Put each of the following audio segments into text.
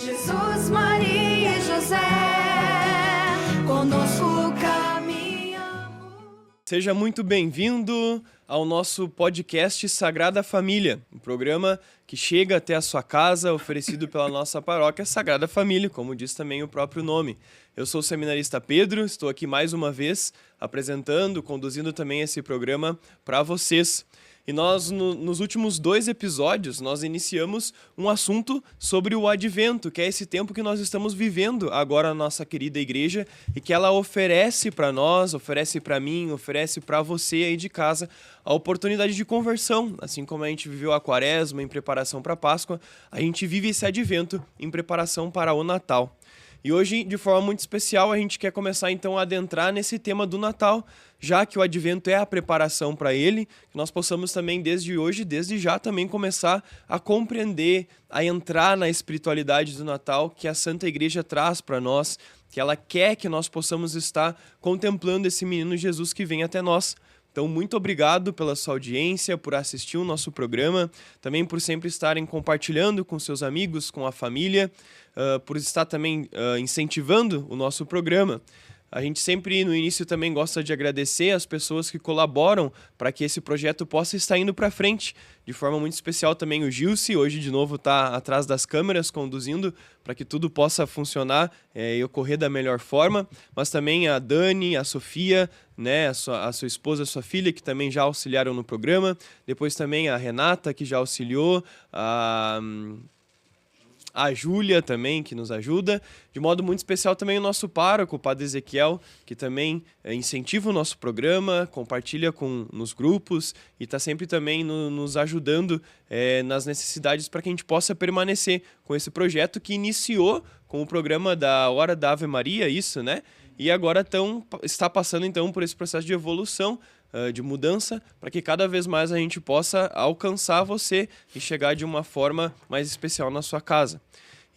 Jesus, Maria e José, conosco caminhamos. Seja muito bem-vindo ao nosso podcast Sagrada Família, um programa que chega até a sua casa, oferecido pela nossa paróquia Sagrada Família, como diz também o próprio nome. Eu sou o seminarista Pedro, estou aqui mais uma vez apresentando, conduzindo também esse programa para vocês. E nós, nos últimos 2 episódios, nós iniciamos um assunto sobre o Advento, que é esse tempo que nós estamos vivendo agora na nossa querida igreja e que ela oferece para nós, oferece para mim, oferece para você aí de casa a oportunidade de conversão. Assim como a gente viveu a Quaresma em preparação para a Páscoa, a gente vive esse Advento em preparação para o Natal. E hoje, de forma muito especial, a gente quer começar então a adentrar nesse tema do Natal, já que o Advento é a preparação para ele, que nós possamos também desde hoje, desde já também começar a compreender, a entrar na espiritualidade do Natal que a Santa Igreja traz para nós, que ela quer que nós possamos estar contemplando esse menino Jesus que vem até nós. Então, muito obrigado pela sua audiência, por assistir o nosso programa, também por sempre estarem compartilhando com seus amigos, com a família, por estar também incentivando o nosso programa. A gente sempre, no início, também gosta de agradecer as pessoas que colaboram para que esse projeto possa estar indo para frente. De forma muito especial também o Gilce, hoje de novo está atrás das câmeras, conduzindo para que tudo possa funcionar e ocorrer da melhor forma. Mas também a Dani, a Sofia, né, a sua esposa, a sua filha, que também já auxiliaram no programa. Depois também a Renata, que já auxiliou, a Júlia também, que nos ajuda. De modo muito especial também o nosso pároco, o Padre Ezequiel, que também incentiva o nosso programa, compartilha nos grupos e está sempre também nos ajudando nas necessidades para que a gente possa permanecer com esse projeto que iniciou com o programa da Hora da Ave Maria, isso, né? E agora está passando então por esse processo de evolução, de mudança, para que cada vez mais a gente possa alcançar você e chegar de uma forma mais especial na sua casa.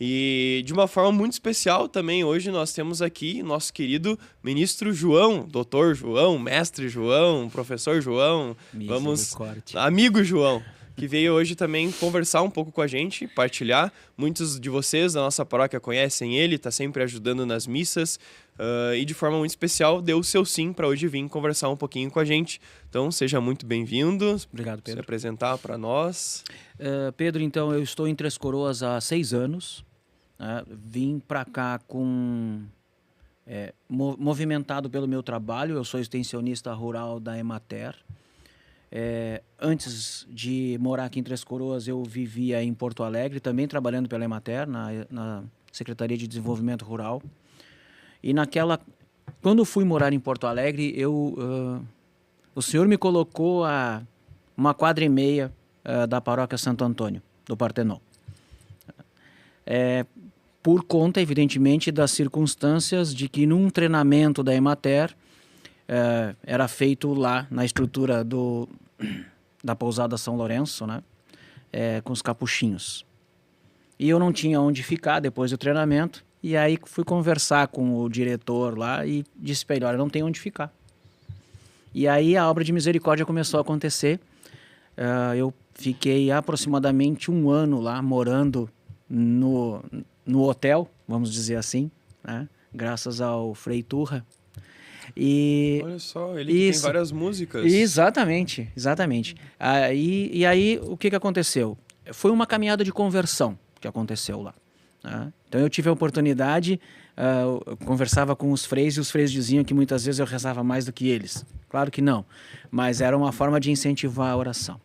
E de uma forma muito especial também hoje nós temos aqui nosso querido ministro João, doutor João, mestre João, professor João, amigo João, que veio hoje também conversar um pouco com a gente, partilhar. Muitos de vocês da nossa paróquia conhecem ele, está sempre ajudando nas missas, e de forma muito especial deu o seu sim para hoje vir conversar um pouquinho com a gente. Então seja muito bem-vindo. Obrigado, Pedro. Se apresentar para nós. Pedro, então eu estou em Três Coroas há 6 anos. Vim para cá movimentado pelo meu trabalho. Eu sou extensionista rural da Emater. Antes de morar aqui em Três Coroas, eu vivia em Porto Alegre, também trabalhando pela Emater, na Secretaria de Desenvolvimento Rural. E quando fui morar em Porto Alegre, o senhor me colocou a 1,5 quadra da paróquia Santo Antônio, do Partenon. Por conta, evidentemente, das circunstâncias de que num treinamento da Emater, era feito lá na estrutura da pousada São Lourenço, né? Com os capuchinhos. E eu não tinha onde ficar depois do treinamento, e aí fui conversar com o diretor lá e disse para ele, olha, não tem onde ficar. E aí a obra de misericórdia começou a acontecer. Eu fiquei aproximadamente 1 ano lá, morando no hotel, vamos dizer assim, né? Graças ao Frei Turra. Olha só, ele que tem várias músicas. Exatamente. E aí, o que aconteceu? Foi uma caminhada de conversão que aconteceu lá. Né? Então, eu tive a oportunidade, eu conversava com os freis, e os freis diziam que muitas vezes eu rezava mais do que eles. Claro que não, mas era uma forma de incentivar a oração.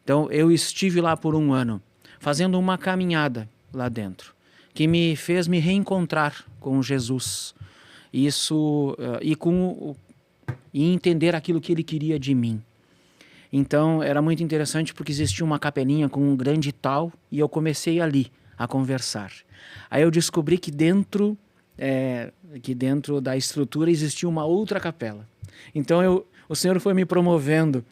Então, eu estive lá por 1 ano, fazendo uma caminhada lá dentro, que me fez me reencontrar com Jesus. Isso, e entender aquilo que ele queria de mim. Então, era muito interessante porque existia uma capelinha com um grande tal e eu comecei ali a conversar. Aí eu descobri que dentro da estrutura existia uma outra capela. Então, o Senhor foi me promovendo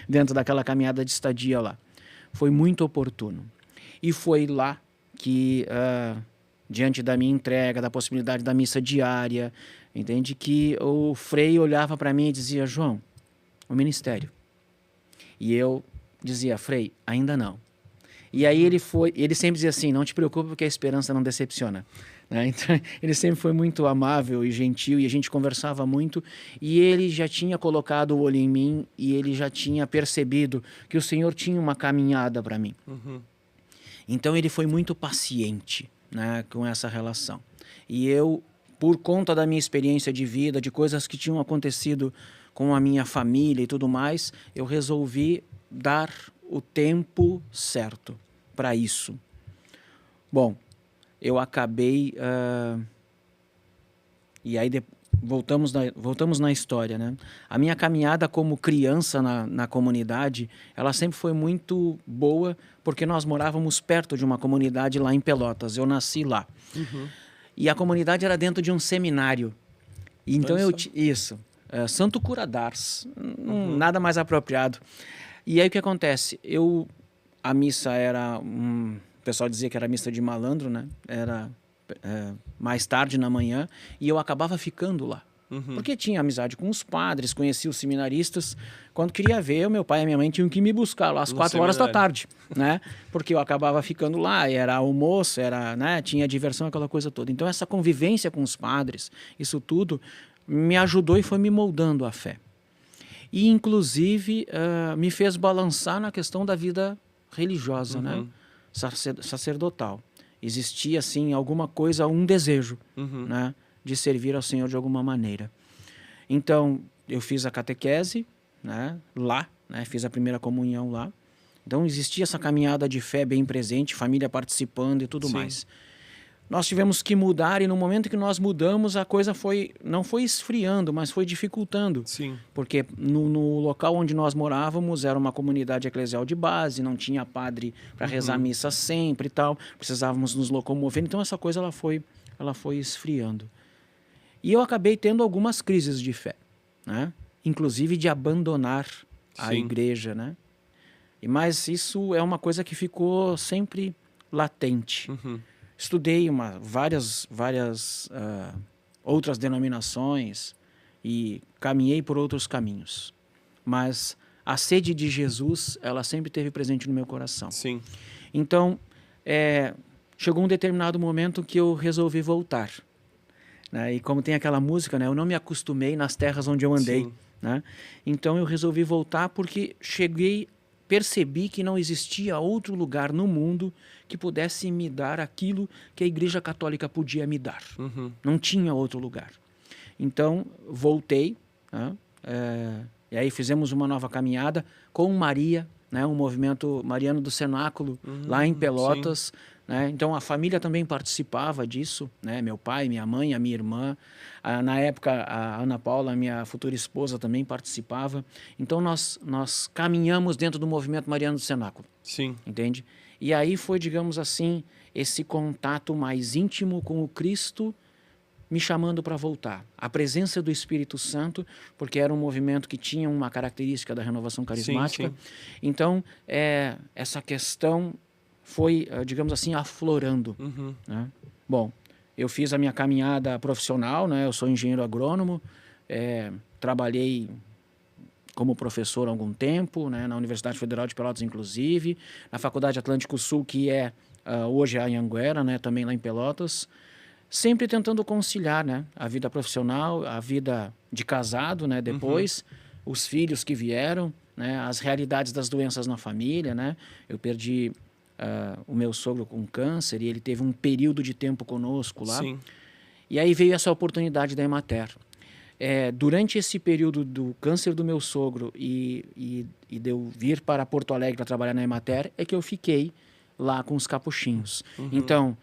dentro daquela caminhada de estadia lá. Foi muito oportuno. E foi lá que, diante da minha entrega, da possibilidade da missa diária, entende, que o Frei olhava para mim e dizia, João, o ministério. E eu dizia, Frei, ainda não. E aí ele sempre dizia assim, não te preocupe porque a esperança não decepciona. Né? Então, ele sempre foi muito amável e gentil e a gente conversava muito. E ele já tinha colocado o olho em mim e ele já tinha percebido que o Senhor tinha uma caminhada para mim. Então, ele foi muito paciente, né, com essa relação. E eu, por conta da minha experiência de vida, de coisas que tinham acontecido com a minha família e tudo mais, eu resolvi dar o tempo certo para isso. Bom, eu acabei... e aí voltamos na história, né? A minha caminhada como criança na comunidade, ela sempre foi muito boa, porque nós morávamos perto de uma comunidade lá em Pelotas. Eu nasci lá. E a comunidade era dentro de um seminário. Então Santo Cura d'Ars, nada mais apropriado. E aí o que acontece? A missa era... o pessoal dizia que era missa de malandro, né? Era mais tarde na manhã, e eu acabava ficando lá. Porque tinha amizade com os padres, conhecia os seminaristas. Quando queria ver, meu pai e minha mãe tinham que me buscar lá às 4 horas da tarde, né? Porque eu acabava ficando lá, era almoço, né? Tinha diversão, aquela coisa toda. Então essa convivência com os padres, isso tudo, me ajudou e foi me moldando a fé. E inclusive me fez balançar na questão da vida religiosa, né? Sacerdotal. Existia assim alguma coisa, um desejo, né, de servir ao Senhor de alguma maneira. Então eu fiz a catequese, né, lá, né, fiz a primeira comunhão lá. Então existia essa caminhada de fé bem presente, família participando e tudo mais. Nós tivemos que mudar, e no momento que nós mudamos, a coisa não foi esfriando, mas foi dificultando. Porque no local onde nós morávamos era uma comunidade eclesial de base, não tinha padre para rezar a missa sempre e tal, precisávamos nos locomover, então essa coisa ela foi esfriando. E eu acabei tendo algumas crises de fé, né? Inclusive de abandonar a igreja, né? Mas isso é uma coisa que ficou sempre latente. Estudei várias outras denominações e caminhei por outros caminhos. Mas a sede de Jesus, ela sempre esteve presente no meu coração. Então, chegou um determinado momento que eu resolvi voltar. Né? E como tem aquela música, né? Eu não me acostumei nas terras onde eu andei. Né? Então, eu resolvi voltar porque percebi que não existia outro lugar no mundo que pudesse me dar aquilo que a Igreja Católica podia me dar. Não tinha outro lugar. Então, voltei, né? E aí fizemos uma nova caminhada com Maria, né? Um movimento mariano do cenáculo, lá em Pelotas. Né? Então, a família também participava disso, né? Meu pai, minha mãe, a minha irmã. Na época, a Ana Paula, minha futura esposa, também participava. Então, nós caminhamos dentro do movimento mariano do cenáculo. Entende? E aí foi, digamos assim, esse contato mais íntimo com o Cristo me chamando para voltar. A presença do Espírito Santo, porque era um movimento que tinha uma característica da renovação carismática. Então, essa questão foi, digamos assim, aflorando. Né? Bom, eu fiz a minha caminhada profissional, né? Eu sou engenheiro agrônomo, trabalhei como professor há algum tempo, né? Na Universidade Federal de Pelotas, inclusive, na Faculdade Atlântico Sul, que hoje é a Anhanguera, né? Também lá em Pelotas, sempre tentando conciliar, né? A vida profissional, a vida de casado, né? Depois, os filhos que vieram, né? As realidades das doenças na família, né? Eu perdi o meu sogro com câncer e ele teve um período de tempo conosco lá. E aí veio essa oportunidade da Emater. Durante esse período do câncer do meu sogro e de eu vir para Porto Alegre para trabalhar na Emater, é que eu fiquei lá com os capuchinhos. Então,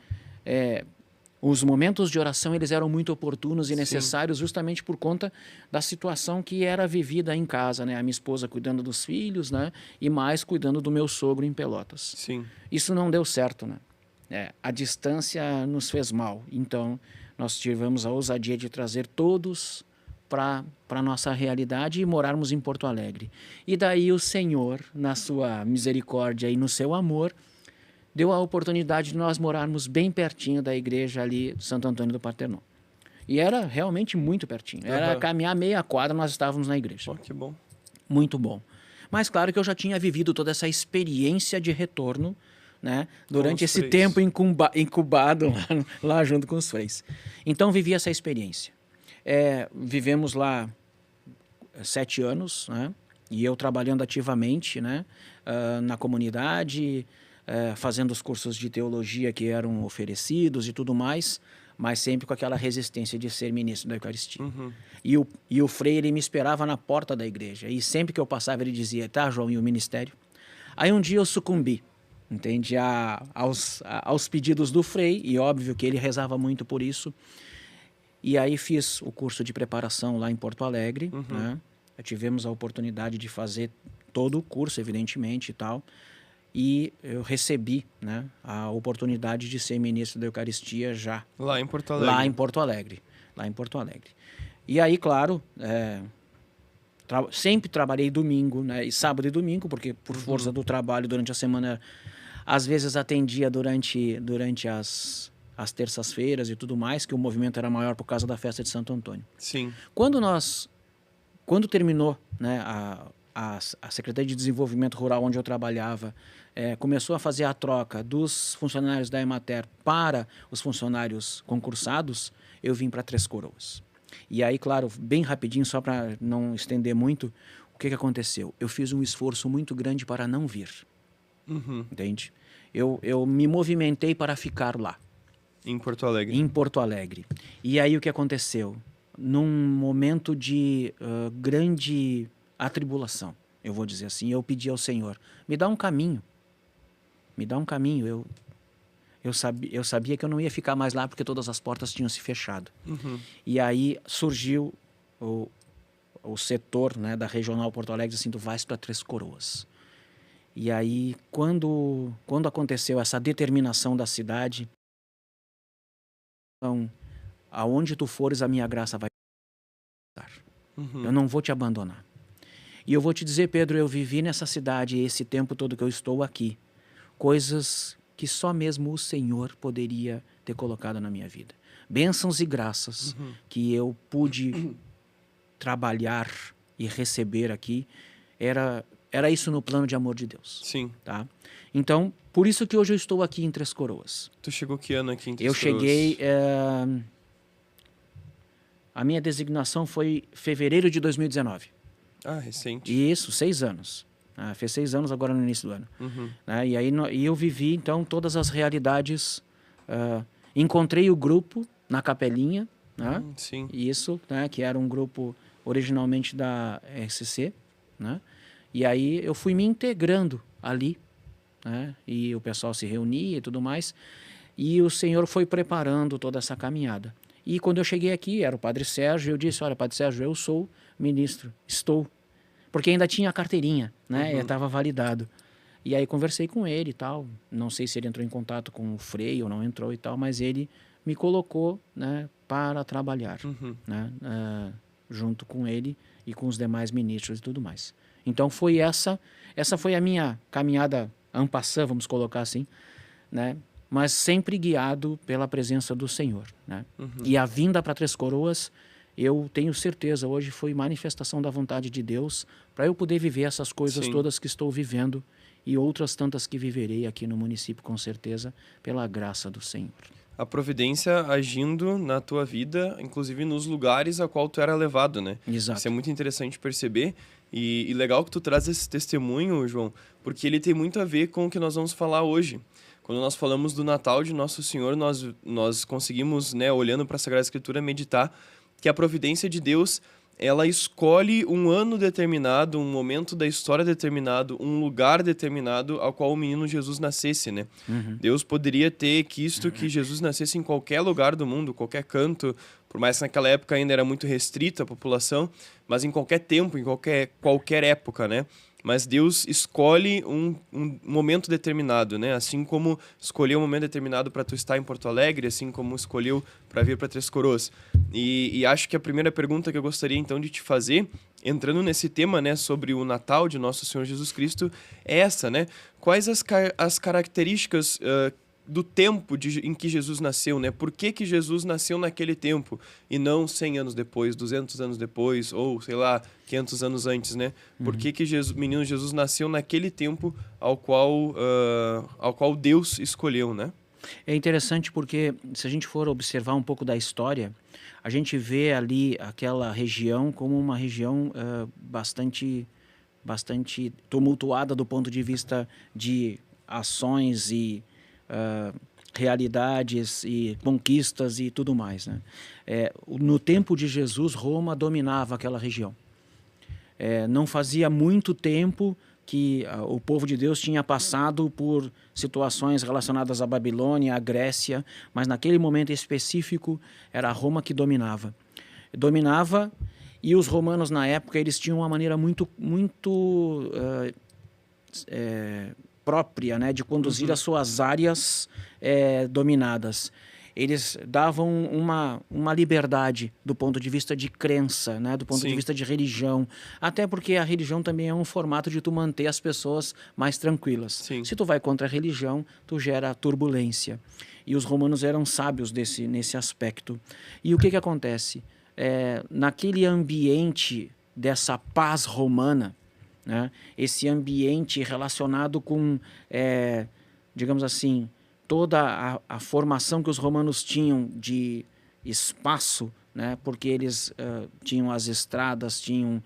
os momentos de oração eles eram muito oportunos e necessários justamente por conta da situação que era vivida em casa, né? A minha esposa cuidando dos filhos, né? E mais cuidando do meu sogro em Pelotas. Isso não deu certo, né? A distância nos fez mal. Então, nós tivemos a ousadia de trazer todos para a nossa realidade e morarmos em Porto Alegre. E daí o Senhor, na sua misericórdia e no seu amor, deu a oportunidade de nós morarmos bem pertinho da igreja ali de Santo Antônio do Partenon. E era realmente muito pertinho. Era caminhar meia quadra, nós estávamos na igreja. Que bom. Muito bom. Mas claro que eu já tinha vivido toda essa experiência de retorno né? Durante os esse freis. tempo incubado lá junto com os freis. Então, vivi essa experiência. Vivemos lá 7 anos, né? E eu trabalhando ativamente, né? Na comunidade, fazendo os cursos de teologia que eram oferecidos e tudo mais, mas sempre com aquela resistência de ser ministro da Eucaristia. Uhum. E o frei, ele me esperava na porta da igreja. E sempre que eu passava, ele dizia, tá, João, e o ministério? Aí um dia eu sucumbi, entende? Aos pedidos do frei, e óbvio que ele rezava muito por isso. E aí fiz o curso de preparação lá em Porto Alegre, né? Tivemos a oportunidade de fazer todo o curso, evidentemente, e tal. E eu recebi, né, a oportunidade de ser ministro da Eucaristia já Lá em Porto Alegre. lá em Porto Alegre. E aí, claro, sempre trabalhei domingo, né, e sábado e domingo, porque por força do trabalho durante a semana, às vezes atendia durante as terças-feiras e tudo mais, que o movimento era maior por causa da festa de Santo Antônio. Sim. Quando terminou, né, a Secretaria de Desenvolvimento Rural, onde eu trabalhava, começou a fazer a troca dos funcionários da Emater para os funcionários concursados, eu vim para Três Coroas. E aí, claro, bem rapidinho, só para não estender muito, o que aconteceu? Eu fiz um esforço muito grande para não vir, entende? Eu me movimentei para ficar lá. Em Porto Alegre. Em Porto Alegre. E aí o que aconteceu? Num momento de grande atribulação, eu vou dizer assim, eu pedi ao Senhor, me dá um caminho. Me dá um caminho. Eu sabia que eu não ia ficar mais lá porque todas as portas tinham se fechado. E aí surgiu o setor, né, da Regional Porto Alegre, assim, tu vais para Três Coroas. E aí, quando aconteceu essa determinação da cidade, então, aonde tu fores, a minha graça vai estar. Eu não vou te abandonar. E eu vou te dizer, Pedro, eu vivi nessa cidade esse tempo todo que eu estou aqui, coisas que só mesmo o Senhor poderia ter colocado na minha vida. Bênçãos e graças que eu pude trabalhar e receber aqui, era isso no plano de amor de Deus. Sim. Tá? Então, por isso que hoje eu estou aqui em Três Coroas. Tu chegou que ano aqui em Três Eu Coroas? cheguei... a minha designação foi fevereiro de 2019. Ah, recente. Isso, 6 anos. Fez 6 anos agora no início do ano. E aí eu vivi, então, todas as realidades. Encontrei o grupo na Capelinha, né? Sim. Isso, né? Que era um grupo originalmente da RCC, né? E aí eu fui me integrando ali, né? E o pessoal se reunia e tudo mais. E o Senhor foi preparando toda essa caminhada. E quando eu cheguei aqui, era o Padre Sérgio, eu disse, olha, Padre Sérgio, eu sou ministro, estou. Porque ainda tinha a carteirinha, né? Estava validado. E aí conversei com ele e tal. Não sei se ele entrou em contato com o Frei ou não entrou e tal, mas ele me colocou, né, para trabalhar, né, junto com ele e com os demais ministros e tudo mais. Então foi essa foi a minha caminhada en passant, vamos colocar assim, né? Mas sempre guiado pela presença do Senhor, né? E a vinda para Três Coroas, eu tenho certeza, hoje foi manifestação da vontade de Deus para eu poder viver essas coisas todas que estou vivendo e outras tantas que viverei aqui no município, com certeza, pela graça do Senhor. A providência agindo na tua vida, inclusive nos lugares a qual tu era levado, né? Exato. Isso é muito interessante perceber. E legal que tu traz esse testemunho, João, porque ele tem muito a ver com o que nós vamos falar hoje. Quando nós falamos do Natal de Nosso Senhor, nós conseguimos, né, olhando para a Sagrada Escritura, meditar que a providência de Deus, ela escolhe um ano determinado, um momento da história determinado, um lugar determinado ao qual o menino Jesus nascesse, né? Deus poderia ter quisto que Jesus nascesse em qualquer lugar do mundo, qualquer canto, por mais que naquela época ainda era muito restrita a população, mas em qualquer tempo, em qualquer época, né? Mas Deus escolhe um momento determinado, né? Assim como escolheu um momento determinado para tu estar em Porto Alegre, assim como escolheu para vir para Três Coroas. E acho que a primeira pergunta que eu gostaria então de te fazer, entrando nesse tema, né, sobre o Natal de Nosso Senhor Jesus Cristo, é essa, né? Quais as características do tempo em que Jesus nasceu, né? Por que Jesus nasceu naquele tempo e não 100 anos depois, 200 anos depois, ou, sei lá, 500 anos antes, né? Por que o menino Jesus nasceu naquele tempo ao qual Deus escolheu, né? É interessante porque, se a gente for observar um pouco da história, a gente vê ali aquela região como uma região bastante tumultuada do ponto de vista de ações e realidades e conquistas e tudo mais, né? No tempo de Jesus, Roma dominava aquela região. Não fazia muito tempo que o povo de Deus tinha passado por situações relacionadas à Babilônia, à Grécia, mas naquele momento específico era Roma que dominava. Dominava, e os romanos na época eles tinham uma maneira muito própria, né, de conduzir as suas áreas dominadas. Eles davam uma liberdade do ponto de vista de crença, né? Do ponto de vista de religião. Até porque a religião também é um formato de tu manter as pessoas mais tranquilas. Sim. Se tu vai contra a religião, tu gera turbulência. E os romanos eram sábios nesse aspecto. E o que acontece? Naquele ambiente dessa paz romana, né? Esse ambiente relacionado com, digamos assim, toda a formação que os romanos tinham de espaço, né? Porque eles tinham as estradas, tinham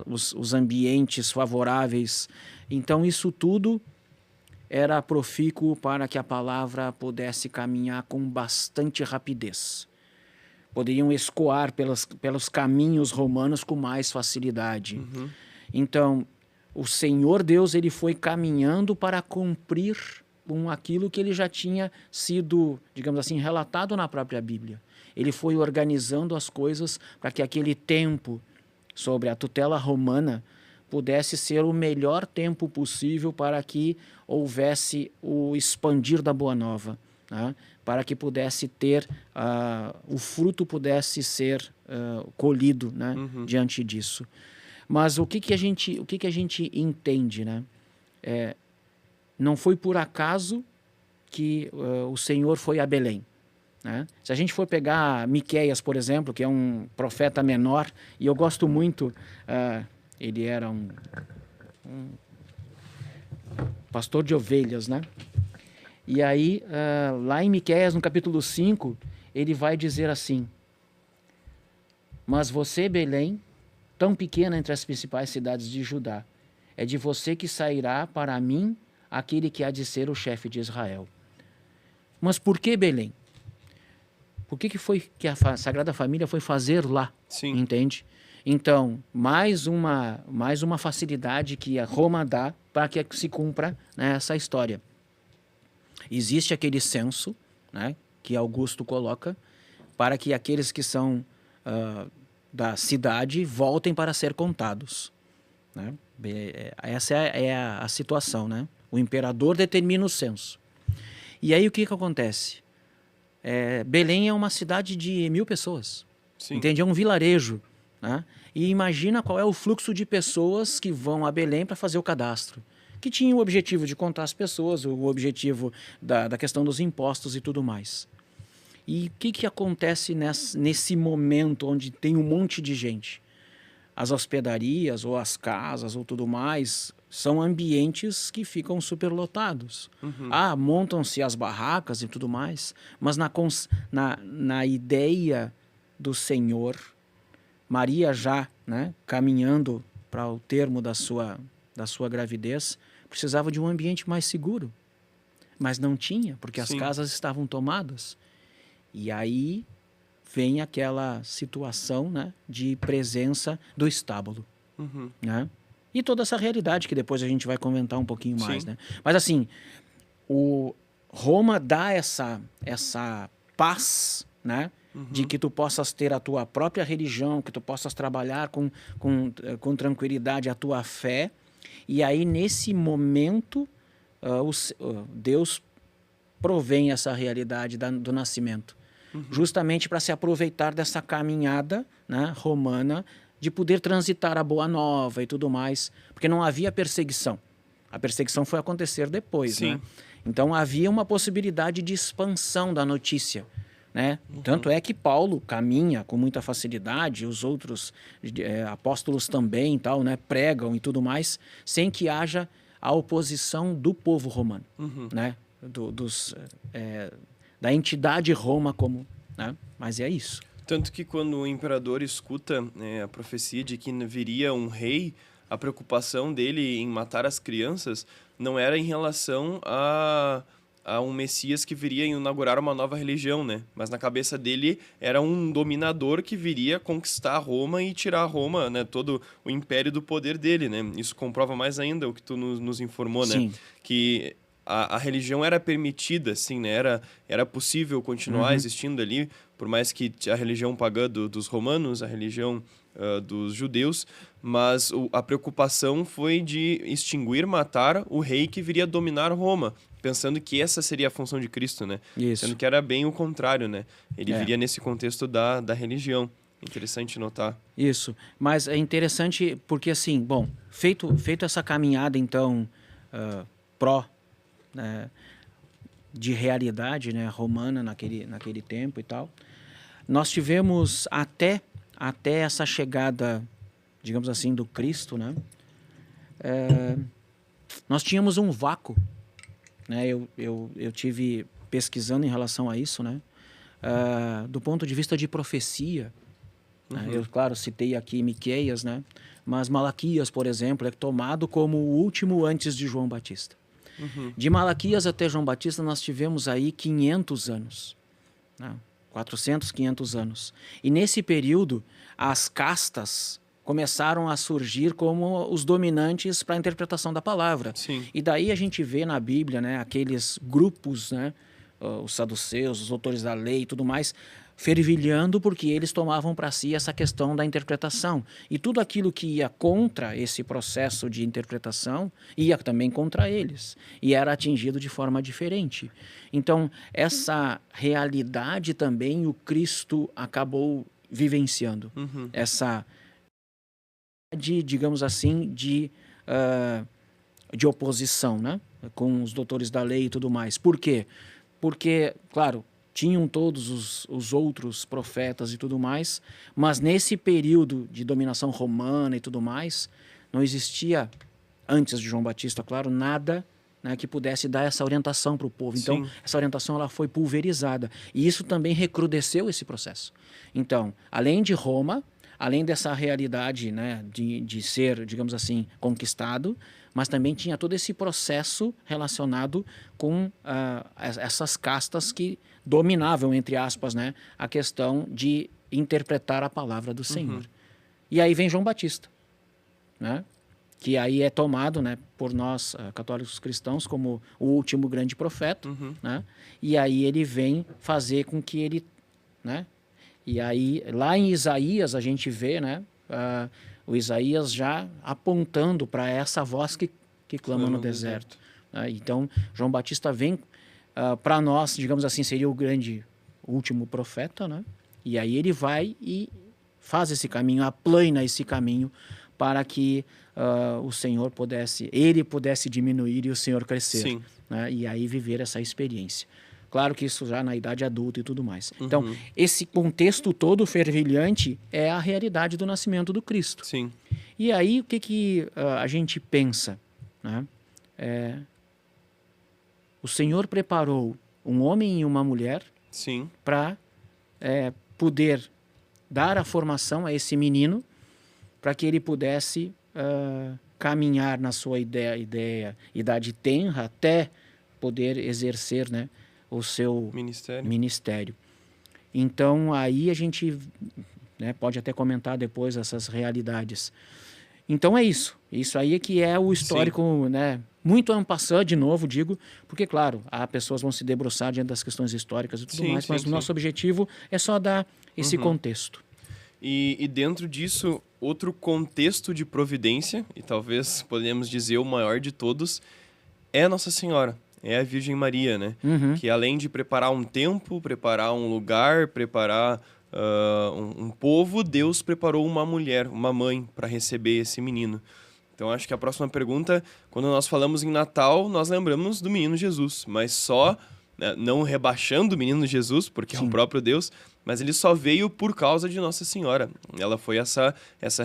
os ambientes favoráveis. Então, isso tudo era profícuo para que a palavra pudesse caminhar com bastante rapidez. Poderiam escoar pelos caminhos romanos com mais facilidade. Então, o Senhor Deus ele foi caminhando para cumprir com aquilo que ele já tinha sido, digamos assim, relatado na própria Bíblia. Ele foi organizando as coisas para que aquele tempo sobre a tutela romana pudesse ser o melhor tempo possível para que houvesse o expandir da Boa Nova, né? Para que pudesse ter, o fruto pudesse ser colhido, né? Diante disso. Mas o que a gente entende, né? Não foi por acaso que o Senhor foi a Belém, né? Se a gente for pegar Miqueias, por exemplo, que é um profeta menor, e eu gosto muito, ele era um pastor de ovelhas, né? E aí, lá em Miqueias, no capítulo 5, ele vai dizer assim: mas você, Belém, tão pequena entre as principais cidades de Judá, é de você que sairá para mim aquele que há de ser o chefe de Israel. Mas por que Belém? Por que foi que a Sagrada Família foi fazer lá? Sim. Entende? Então, mais uma facilidade que a Roma dá para que se cumpra, né, essa história. Existe aquele censo, né, que Augusto coloca para que aqueles que são da cidade voltem para ser contados, né? Essa é a situação, né? O imperador determina o censo. E aí o que acontece? Belém é uma cidade de 1.000 pessoas. Sim. Entende? É um vilarejo, né? E imagina qual é o fluxo de pessoas que vão a Belém para fazer o cadastro. Que tinha o objetivo de contar as pessoas, o objetivo da questão dos impostos e tudo mais. E o que acontece nesse momento onde tem um monte de gente? As hospedarias ou as casas ou tudo mais são ambientes que ficam superlotados. Montam-se as barracas e tudo mais, mas na ideia do Senhor, Maria já, né, caminhando para o termo da sua gravidez, precisava de um ambiente mais seguro. Mas não tinha, porque as casas estavam tomadas. E aí vem aquela situação, né, de presença do estábulo. Né? E toda essa realidade que depois a gente vai comentar um pouquinho mais. Né? Mas assim, Roma dá essa paz, né, de que tu possas ter a tua própria religião, que tu possas trabalhar com tranquilidade a tua fé. E aí, nesse momento, Deus provém essa realidade do nascimento. Justamente para se aproveitar dessa caminhada, né, romana, de poder transitar a Boa Nova e tudo mais, porque não havia perseguição. A perseguição foi acontecer depois, né? Então havia uma possibilidade de expansão da notícia, né? Tanto é que Paulo caminha com muita facilidade, os outros apóstolos também, tal, né? Pregam e tudo mais, sem que haja a oposição do povo romano, né? Da entidade Roma como, né? Mas é isso. Tanto que quando o imperador escuta a profecia de que viria um rei, a preocupação dele em matar as crianças não era em relação a um Messias que viria inaugurar uma nova religião, né? Mas na cabeça dele era um dominador que viria conquistar Roma e tirar Roma, né? Todo o império do poder dele, né? Isso comprova mais ainda o que tu nos informou, né? Sim. Que a religião era permitida, assim, né? Era possível continuar existindo ali, por mais que a religião pagã dos romanos, a religião dos judeus, mas a preocupação foi de extinguir, matar o rei que viria dominar Roma, pensando que essa seria a função de Cristo, né? Isso. Sendo que era bem o contrário, né? Ele viria nesse contexto da religião. Interessante notar. Isso. Mas é interessante porque, assim, bom, feito essa caminhada, então, de realidade, né, romana naquele tempo e tal, nós tivemos até essa chegada, digamos assim, do Cristo, né? Nós tínhamos um vácuo, né? Eu tive pesquisando em relação a isso, né? Do ponto de vista de profecia, né? Eu, claro, citei aqui Miqueias, né? Mas Malaquias, por exemplo, é tomado como o último antes de João Batista. De Malaquias até João Batista nós tivemos aí 500 anos, né? 400, 500 anos. E nesse período, as castas começaram a surgir como os dominantes para a interpretação da palavra. Sim. E daí a gente vê na Bíblia, né, aqueles grupos, né, os saduceus, os autores da lei e tudo mais, fervilhando porque eles tomavam para si essa questão da interpretação. E tudo aquilo que ia contra esse processo de interpretação ia também contra eles. E era atingido de forma diferente. Então, essa realidade também o Cristo acabou vivenciando. Essa, digamos assim, de oposição, né? Com os doutores da lei e tudo mais. Por quê? Porque, claro, tinham todos os outros profetas e tudo mais, mas nesse período de dominação romana e tudo mais, não existia, antes de João Batista, claro, nada, né, que pudesse dar essa orientação para o povo. Então, essa orientação ela foi pulverizada. E isso também recrudesceu esse processo. Então, além de Roma, além dessa realidade, né, de ser, digamos assim, conquistado, mas também tinha todo esse processo relacionado com essas castas que dominavam, entre aspas, né, a questão de interpretar a palavra do Senhor. E aí vem João Batista, né, que aí é tomado, né, por nós católicos cristãos como o último grande profeta, né, e aí ele vem fazer com que ele, né, e aí lá em Isaías a gente vê, né, o Isaías já apontando para essa voz que clama no deserto. Então, João Batista vem para nós, digamos assim, seria o grande último profeta, né? E aí ele vai e faz esse caminho, aplana esse caminho para que o Senhor pudesse diminuir e o Senhor crescer. Sim. Né? E aí viver essa experiência. Claro que isso já na idade adulta e tudo mais. Então, esse contexto todo fervilhante é a realidade do nascimento do Cristo. Sim. E aí, o que a gente pensa? Né? O Senhor preparou um homem e uma mulher para poder dar a formação a esse menino para que ele pudesse caminhar na sua idade tenra até poder exercer, né, o seu ministério. Então, aí a gente, né, pode até comentar depois essas realidades. Então, é isso. Isso aí é que é o histórico, né, muito en passant, de novo, digo, porque, claro, há pessoas que vão se debruçar diante das questões históricas e tudo mais, mas o nosso objetivo é só dar esse contexto. E dentro disso, outro contexto de providência, e talvez podemos dizer o maior de todos, é Nossa Senhora. É a Virgem Maria, né? Que além de preparar um tempo, preparar um lugar, preparar um povo, Deus preparou uma mulher, uma mãe, para receber esse menino. Então acho que a próxima pergunta, quando nós falamos em Natal, nós lembramos do menino Jesus, mas só, né, não rebaixando o menino Jesus, porque é o próprio Deus, mas ele só veio por causa de Nossa Senhora. Ela foi essa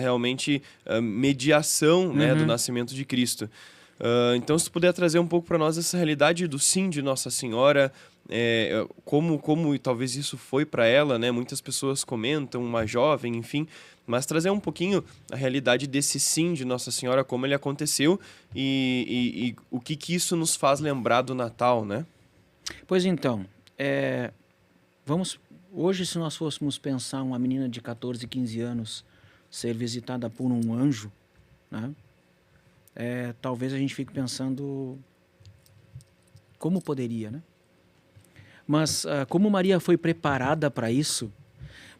realmente mediação, né, do nascimento de Cristo. Então, se tu puder trazer um pouco para nós essa realidade do sim de Nossa Senhora, como talvez isso foi para ela, né? Muitas pessoas comentam, uma jovem, enfim, mas trazer um pouquinho a realidade desse sim de Nossa Senhora, como ele aconteceu e o que isso nos faz lembrar do Natal, né? Pois então, hoje, se nós fôssemos pensar uma menina de 14, 15 anos ser visitada por um anjo, né? Talvez a gente fique pensando como poderia, né? Mas como Maria foi preparada para isso,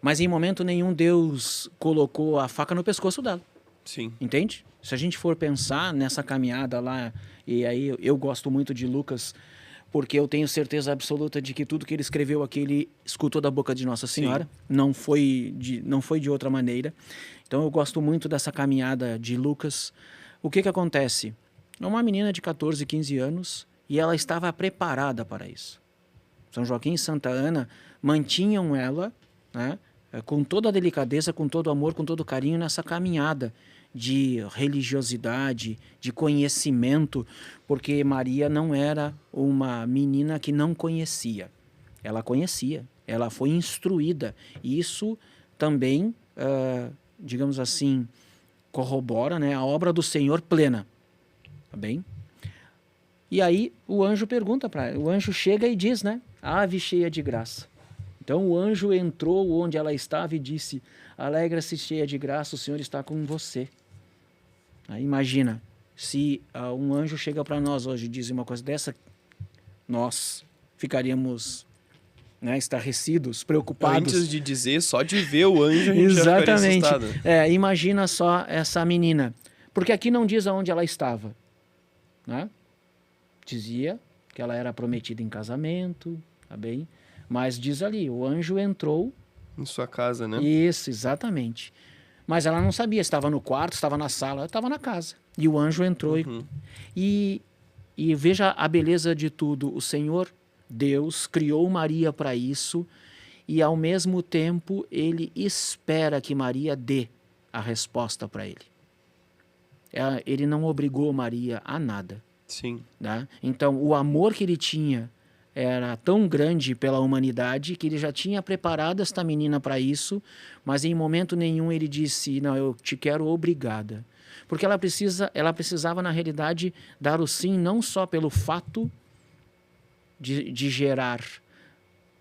mas em momento nenhum Deus colocou a faca no pescoço dela. Sim. Entende? Se a gente for pensar nessa caminhada lá, e aí eu gosto muito de Lucas, porque eu tenho certeza absoluta de que tudo que ele escreveu aqui, ele escutou da boca de Nossa Senhora. Não foi de outra maneira. Então eu gosto muito dessa caminhada de Lucas. O que acontece? É uma menina de 14, 15 anos e ela estava preparada para isso. São Joaquim e Santa Ana mantinham ela, né, com toda a delicadeza, com todo o amor, com todo o carinho nessa caminhada de religiosidade, de conhecimento, porque Maria não era uma menina que não conhecia. Ela conhecia, ela foi instruída. E isso também, digamos assim, corrobora, né, a obra do Senhor plena. Tá bem? E aí o anjo pergunta para ela, o anjo chega e diz, né, ave cheia de graça. Então o anjo entrou onde ela estava e disse, alegra-se cheia de graça, o Senhor está com você. Aí imagina, se um anjo chega para nós hoje e diz uma coisa dessa, nós ficaríamos, né, estarrecidos, preocupados. Antes de dizer, só de ver o anjo a gente já ficaria assustado. Imagina só essa menina. Porque aqui não diz aonde ela estava, né? Dizia que ela era prometida em casamento, tá bem? Mas diz ali, o anjo entrou... Em sua casa, né? Isso, exatamente. Mas ela não sabia, estava no quarto, estava na sala, estava na casa. E o anjo entrou e veja a beleza de tudo. O Senhor, Deus, criou Maria para isso e, ao mesmo tempo, Ele espera que Maria dê a resposta para Ele. Ele não obrigou Maria a nada. Sim. Né? Então, o amor que Ele tinha era tão grande pela humanidade que ele já tinha preparado esta menina para isso, mas em momento nenhum ele disse, não, eu te quero obrigada. Porque ela precisava, na realidade, dar o sim não só pelo fato de gerar,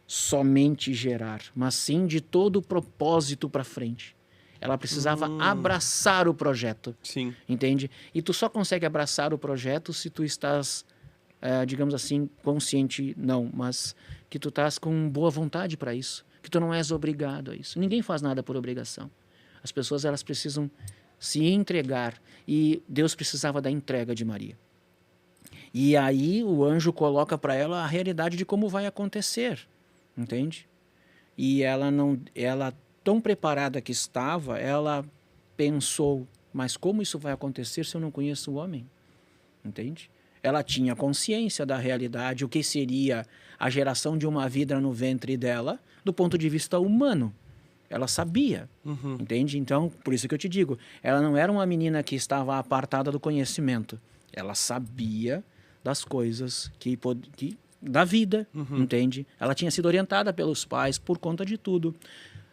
somente gerar, mas sim de todo o propósito para frente. Ela precisava abraçar o projeto. Sim. Entende? E tu só consegue abraçar o projeto se tu estás... digamos assim, consciente, não, mas que tu estás com boa vontade para isso, que tu não és obrigado a isso. Ninguém faz nada por obrigação. As pessoas, elas precisam se entregar, e Deus precisava da entrega de Maria. E aí o anjo coloca para ela a realidade de como vai acontecer, entende? E ela tão preparada que estava, ela pensou, mas como isso vai acontecer se eu não conheço o homem? Entende? Ela tinha consciência da realidade, o que seria a geração de uma vida no ventre dela, do ponto de vista humano. Ela sabia, entende? Então, por isso que eu te digo, ela não era uma menina que estava apartada do conhecimento. Ela sabia das coisas da vida, entende? Ela tinha sido orientada pelos pais por conta de tudo.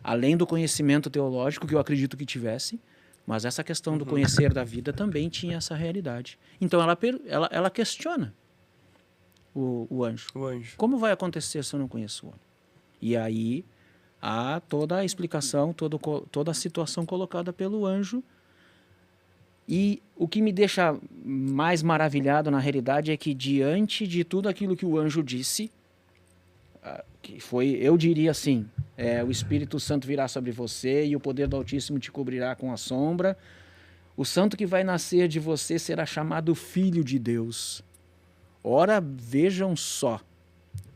Além do conhecimento teológico, que eu acredito que tivesse, mas essa questão do conhecer da vida também tinha essa realidade. Então ela questiona o anjo. O anjo. Como vai acontecer se eu não conheço o homem? E aí há toda a explicação, toda a situação colocada pelo anjo. E o que me deixa mais maravilhado na realidade é que, diante de tudo aquilo que o anjo disse, que foi, eu diria assim, o Espírito Santo virá sobre você e o poder do Altíssimo te cobrirá com a sombra. O santo que vai nascer de você será chamado Filho de Deus. Ora, vejam só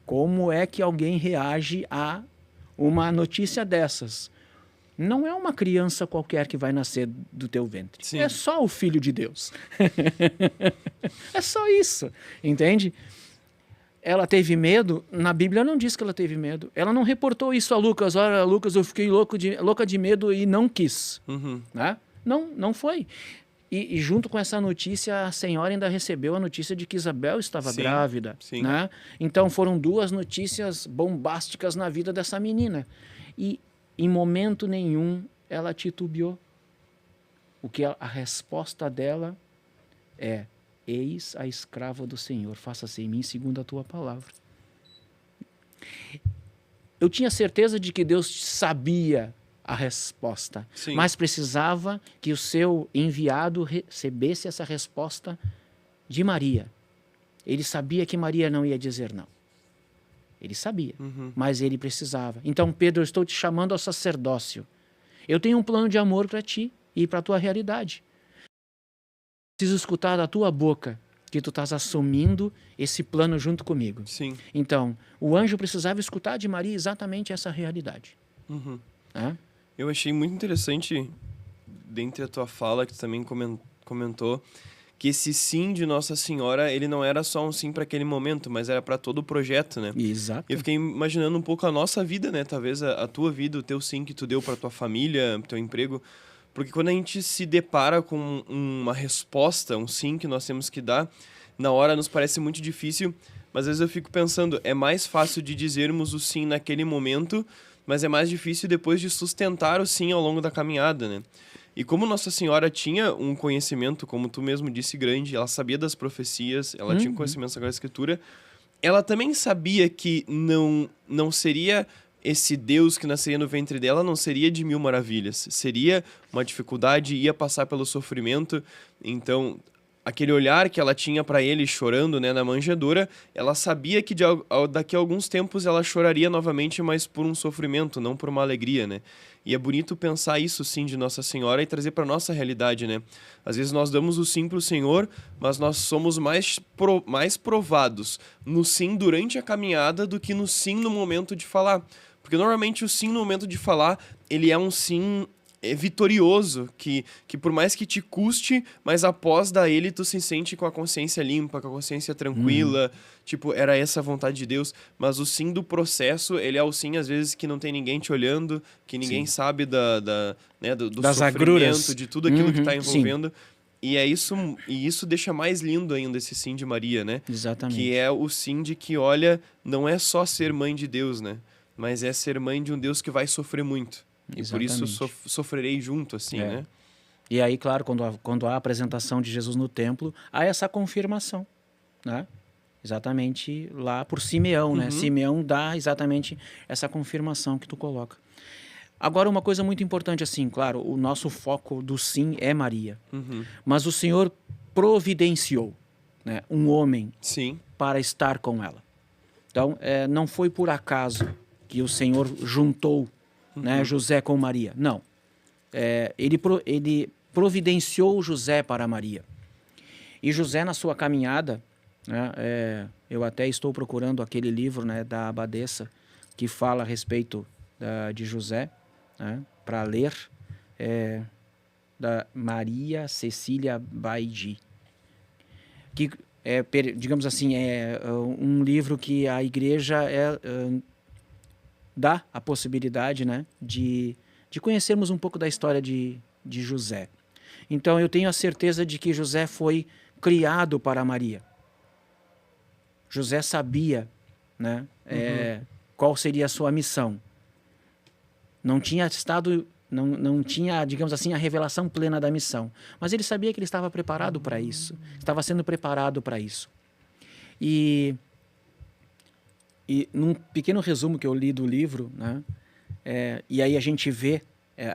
como é que alguém reage a uma notícia dessas. não é uma criança qualquer que vai nascer do teu ventre. Sim. É só o Filho de Deus. É só isso, entende? Ela teve medo? Na Bíblia não diz que ela teve medo. Ela não reportou isso a Lucas. Olha, Lucas, eu fiquei louca de medo e não quis. Uhum. Né? Não foi. E junto com essa notícia, a senhora ainda recebeu a notícia de que Isabel estava Sim, grávida. sim. Né? Então foram 2 notícias bombásticas na vida dessa menina. E em momento nenhum ela titubeou. O que a resposta dela é: eis a escrava do Senhor, faça-se em mim segundo a tua palavra. Eu tinha certeza de que Deus sabia a resposta, Sim. mas precisava que o seu enviado recebesse essa resposta de Maria. Ele sabia que Maria não ia dizer não. Ele sabia, mas ele precisava. Então, Pedro, eu estou te chamando ao sacerdócio. Eu tenho um plano de amor para ti e para a tua realidade. Preciso escutar da tua boca que tu estás assumindo esse plano junto comigo. Sim. Então, o anjo precisava escutar de Maria exatamente essa realidade. Uhum. Né? Eu achei muito interessante, dentre a tua fala, que tu também comentou, que esse sim de Nossa Senhora, ele não era só um sim para aquele momento, mas era para todo o projeto, né? Exato. Eu fiquei imaginando um pouco a nossa vida, né? Talvez a tua vida, o teu sim que tu deu para tua família, teu emprego. Porque quando a gente se depara com uma resposta, um sim que nós temos que dar, na hora nos parece muito difícil, mas às vezes eu fico pensando, é mais fácil de dizermos o sim naquele momento, mas é mais difícil depois de sustentar o sim ao longo da caminhada, né? E como Nossa Senhora tinha um conhecimento, como tu mesmo disse, grande, ela sabia das profecias, ela tinha um conhecimento da Sagrada Escritura, ela também sabia que não seria esse Deus que nasceria no ventre dela, não seria de 1000 maravilhas, seria uma dificuldade, ia passar pelo sofrimento. Então, aquele olhar que ela tinha para ele chorando, né, na manjedoura, ela sabia que daqui a alguns tempos ela choraria novamente, mas por um sofrimento, não por uma alegria, né? E é bonito pensar isso, sim, de Nossa Senhora e trazer para nossa realidade, né? Às vezes nós damos o sim para o Senhor, mas nós somos mais provados no sim durante a caminhada do que no sim no momento de falar. Porque normalmente o sim no momento de falar, ele é um sim vitorioso, que por mais que te custe, mas após dar ele, tu se sente com a consciência limpa, com a consciência tranquila, tipo, era essa a vontade de Deus. Mas o sim do processo, ele é o sim, às vezes, que não tem ninguém te olhando, que ninguém sabe né, do Das sofrimento, agruras. de tudo aquilo que está Sim. envolvendo. E isso deixa mais lindo ainda esse sim de Maria, né? Exatamente. Que é o sim de que, olha, não é só ser mãe de Deus, né? Mas é ser mãe de um Deus que vai sofrer muito. E por isso sofrerei junto, assim, né? E aí, claro, quando há a apresentação de Jesus no templo, há essa confirmação, né? Exatamente lá por Simeão, né? Simeão dá exatamente essa confirmação que tu coloca. Agora, uma coisa muito importante, assim, claro, o nosso foco do sim é Maria. Mas o Senhor providenciou, né, um homem Sim. para estar com ela. Então, não foi por acaso que o Senhor juntou, né, José com Maria. Não. Ele providenciou José para Maria. E José, na sua caminhada, né, eu até estou procurando aquele livro, né, da abadesa que fala a respeito de José, né, para ler, da Maria Cecília Baidi, que digamos assim, é um livro que a igreja dá a possibilidade, né, de conhecermos um pouco da história de José. Então, eu tenho a certeza de que José foi criado para Maria. José sabia, né, qual seria a sua missão. Não tinha digamos assim, a revelação plena da missão. Mas ele sabia que ele estava preparado para isso. Estava sendo preparado para isso. E num pequeno resumo que eu li do livro, né, e aí a gente vê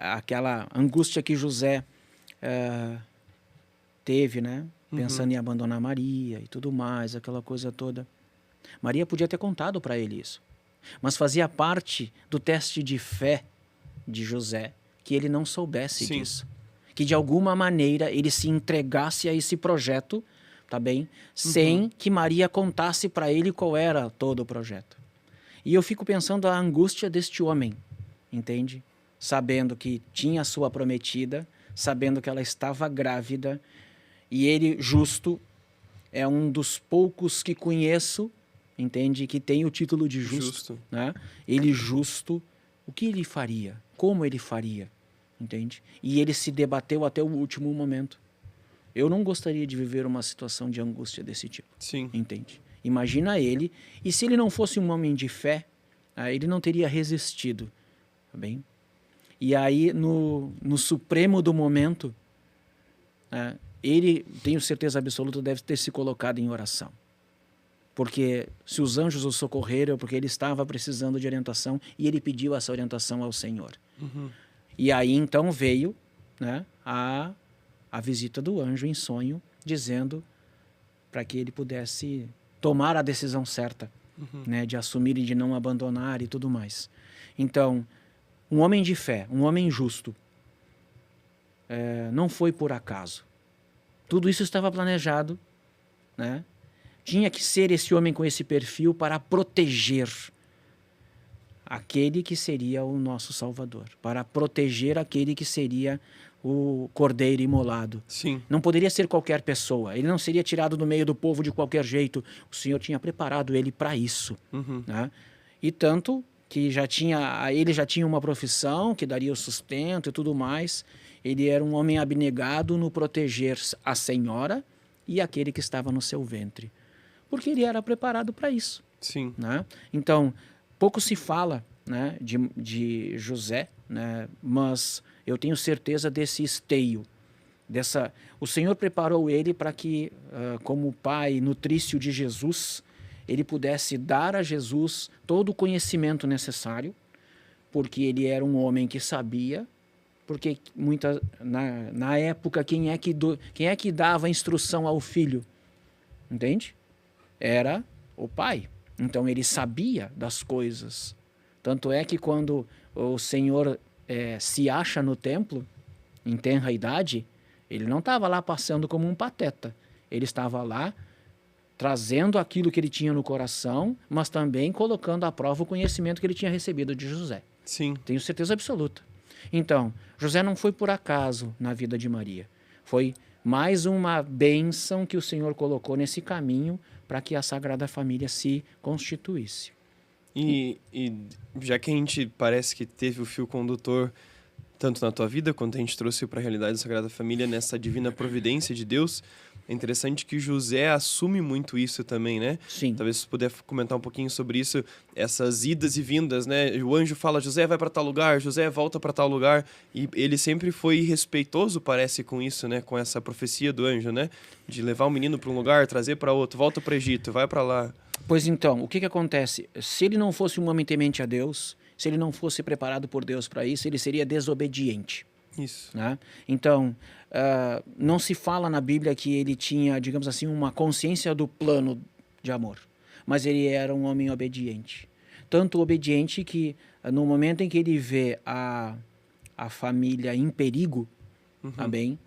aquela angústia que José teve, né, pensando em abandonar Maria e tudo mais, aquela coisa toda. Maria podia ter contado para ele isso, mas fazia parte do teste de fé de José que ele não soubesse disso. Que de alguma maneira ele se entregasse a esse projeto, tá bem? Sem que Maria contasse para ele qual era todo o projeto. E eu fico pensando a angústia deste homem, entende? sabendo que tinha a sua prometida, sabendo que ela estava grávida, e ele, justo, é um dos poucos que conheço, entende, que tem o título de justo, né? Ele justo, o que ele faria? Como ele faria? Entende? E ele se debateu até o último momento. Eu não gostaria de viver uma situação de angústia desse tipo. Sim. Entende? Imagina ele, e se ele não fosse um homem de fé, ele não teria resistido, tá bem? E aí, no supremo do momento, ele, tenho certeza absoluta, deve ter se colocado em oração. Porque se os anjos o socorreram, é porque ele estava precisando de orientação e ele pediu essa orientação ao Senhor. E aí, então, veio, né, a visita do anjo em sonho, dizendo para que ele pudesse tomar a decisão certa, né, de assumir e de não abandonar e tudo mais. Então, um homem de fé, um homem justo, não foi por acaso. Tudo isso estava planejado, né? Tinha que ser esse homem com esse perfil para proteger aquele que seria o nosso Salvador, para proteger aquele que seria o cordeiro imolado. Sim. Não poderia ser qualquer pessoa, ele não seria tirado do meio do povo de qualquer jeito. O Senhor tinha preparado ele para isso. Né? E tanto que ele já tinha uma profissão que daria o sustento e tudo mais. Ele era um homem abnegado no proteger a senhora e aquele que estava no seu ventre, porque ele era preparado para isso. Sim. Né? Então, pouco se fala, né, de José, né, mas eu tenho certeza desse esteio. O Senhor preparou ele para que, como pai nutrício de Jesus, ele pudesse dar a Jesus todo o conhecimento necessário, porque ele era um homem que sabia, porque na época quem é que dava a instrução ao filho? Entende? Era o pai. Então ele sabia das coisas. Tanto é que quando o Senhor se acha no templo, em tenra idade, ele não estava lá passando como um pateta. Ele estava lá trazendo aquilo que ele tinha no coração, mas também colocando à prova o conhecimento que ele tinha recebido de José. Sim. Tenho certeza absoluta. Então, José não foi por acaso na vida de Maria. Foi mais uma bênção que o Senhor colocou nesse caminho para que a Sagrada Família se constituísse. E já que a gente parece que teve o fio condutor tanto na tua vida quanto a gente trouxe para a realidade da Sagrada Família nessa divina providência de Deus, é interessante que José assume muito isso também, né? Sim. Talvez você puder comentar um pouquinho sobre isso, essas idas e vindas, né? O anjo fala, José vai para tal lugar, José volta para tal lugar, e ele sempre foi respeitoso, parece, com isso, né? Com essa profecia do anjo, né? De levar o menino para um lugar, trazer para outro, volta para o Egito, vai para lá. Pois então, o que acontece? Se ele não fosse um homem temente a Deus, se ele não fosse preparado por Deus para isso, ele seria desobediente. Isso. Né? Então, não se fala na Bíblia que ele tinha, digamos assim, uma consciência do plano de amor. Mas ele era um homem obediente. Tanto obediente que, no momento em que ele vê a família em perigo, também,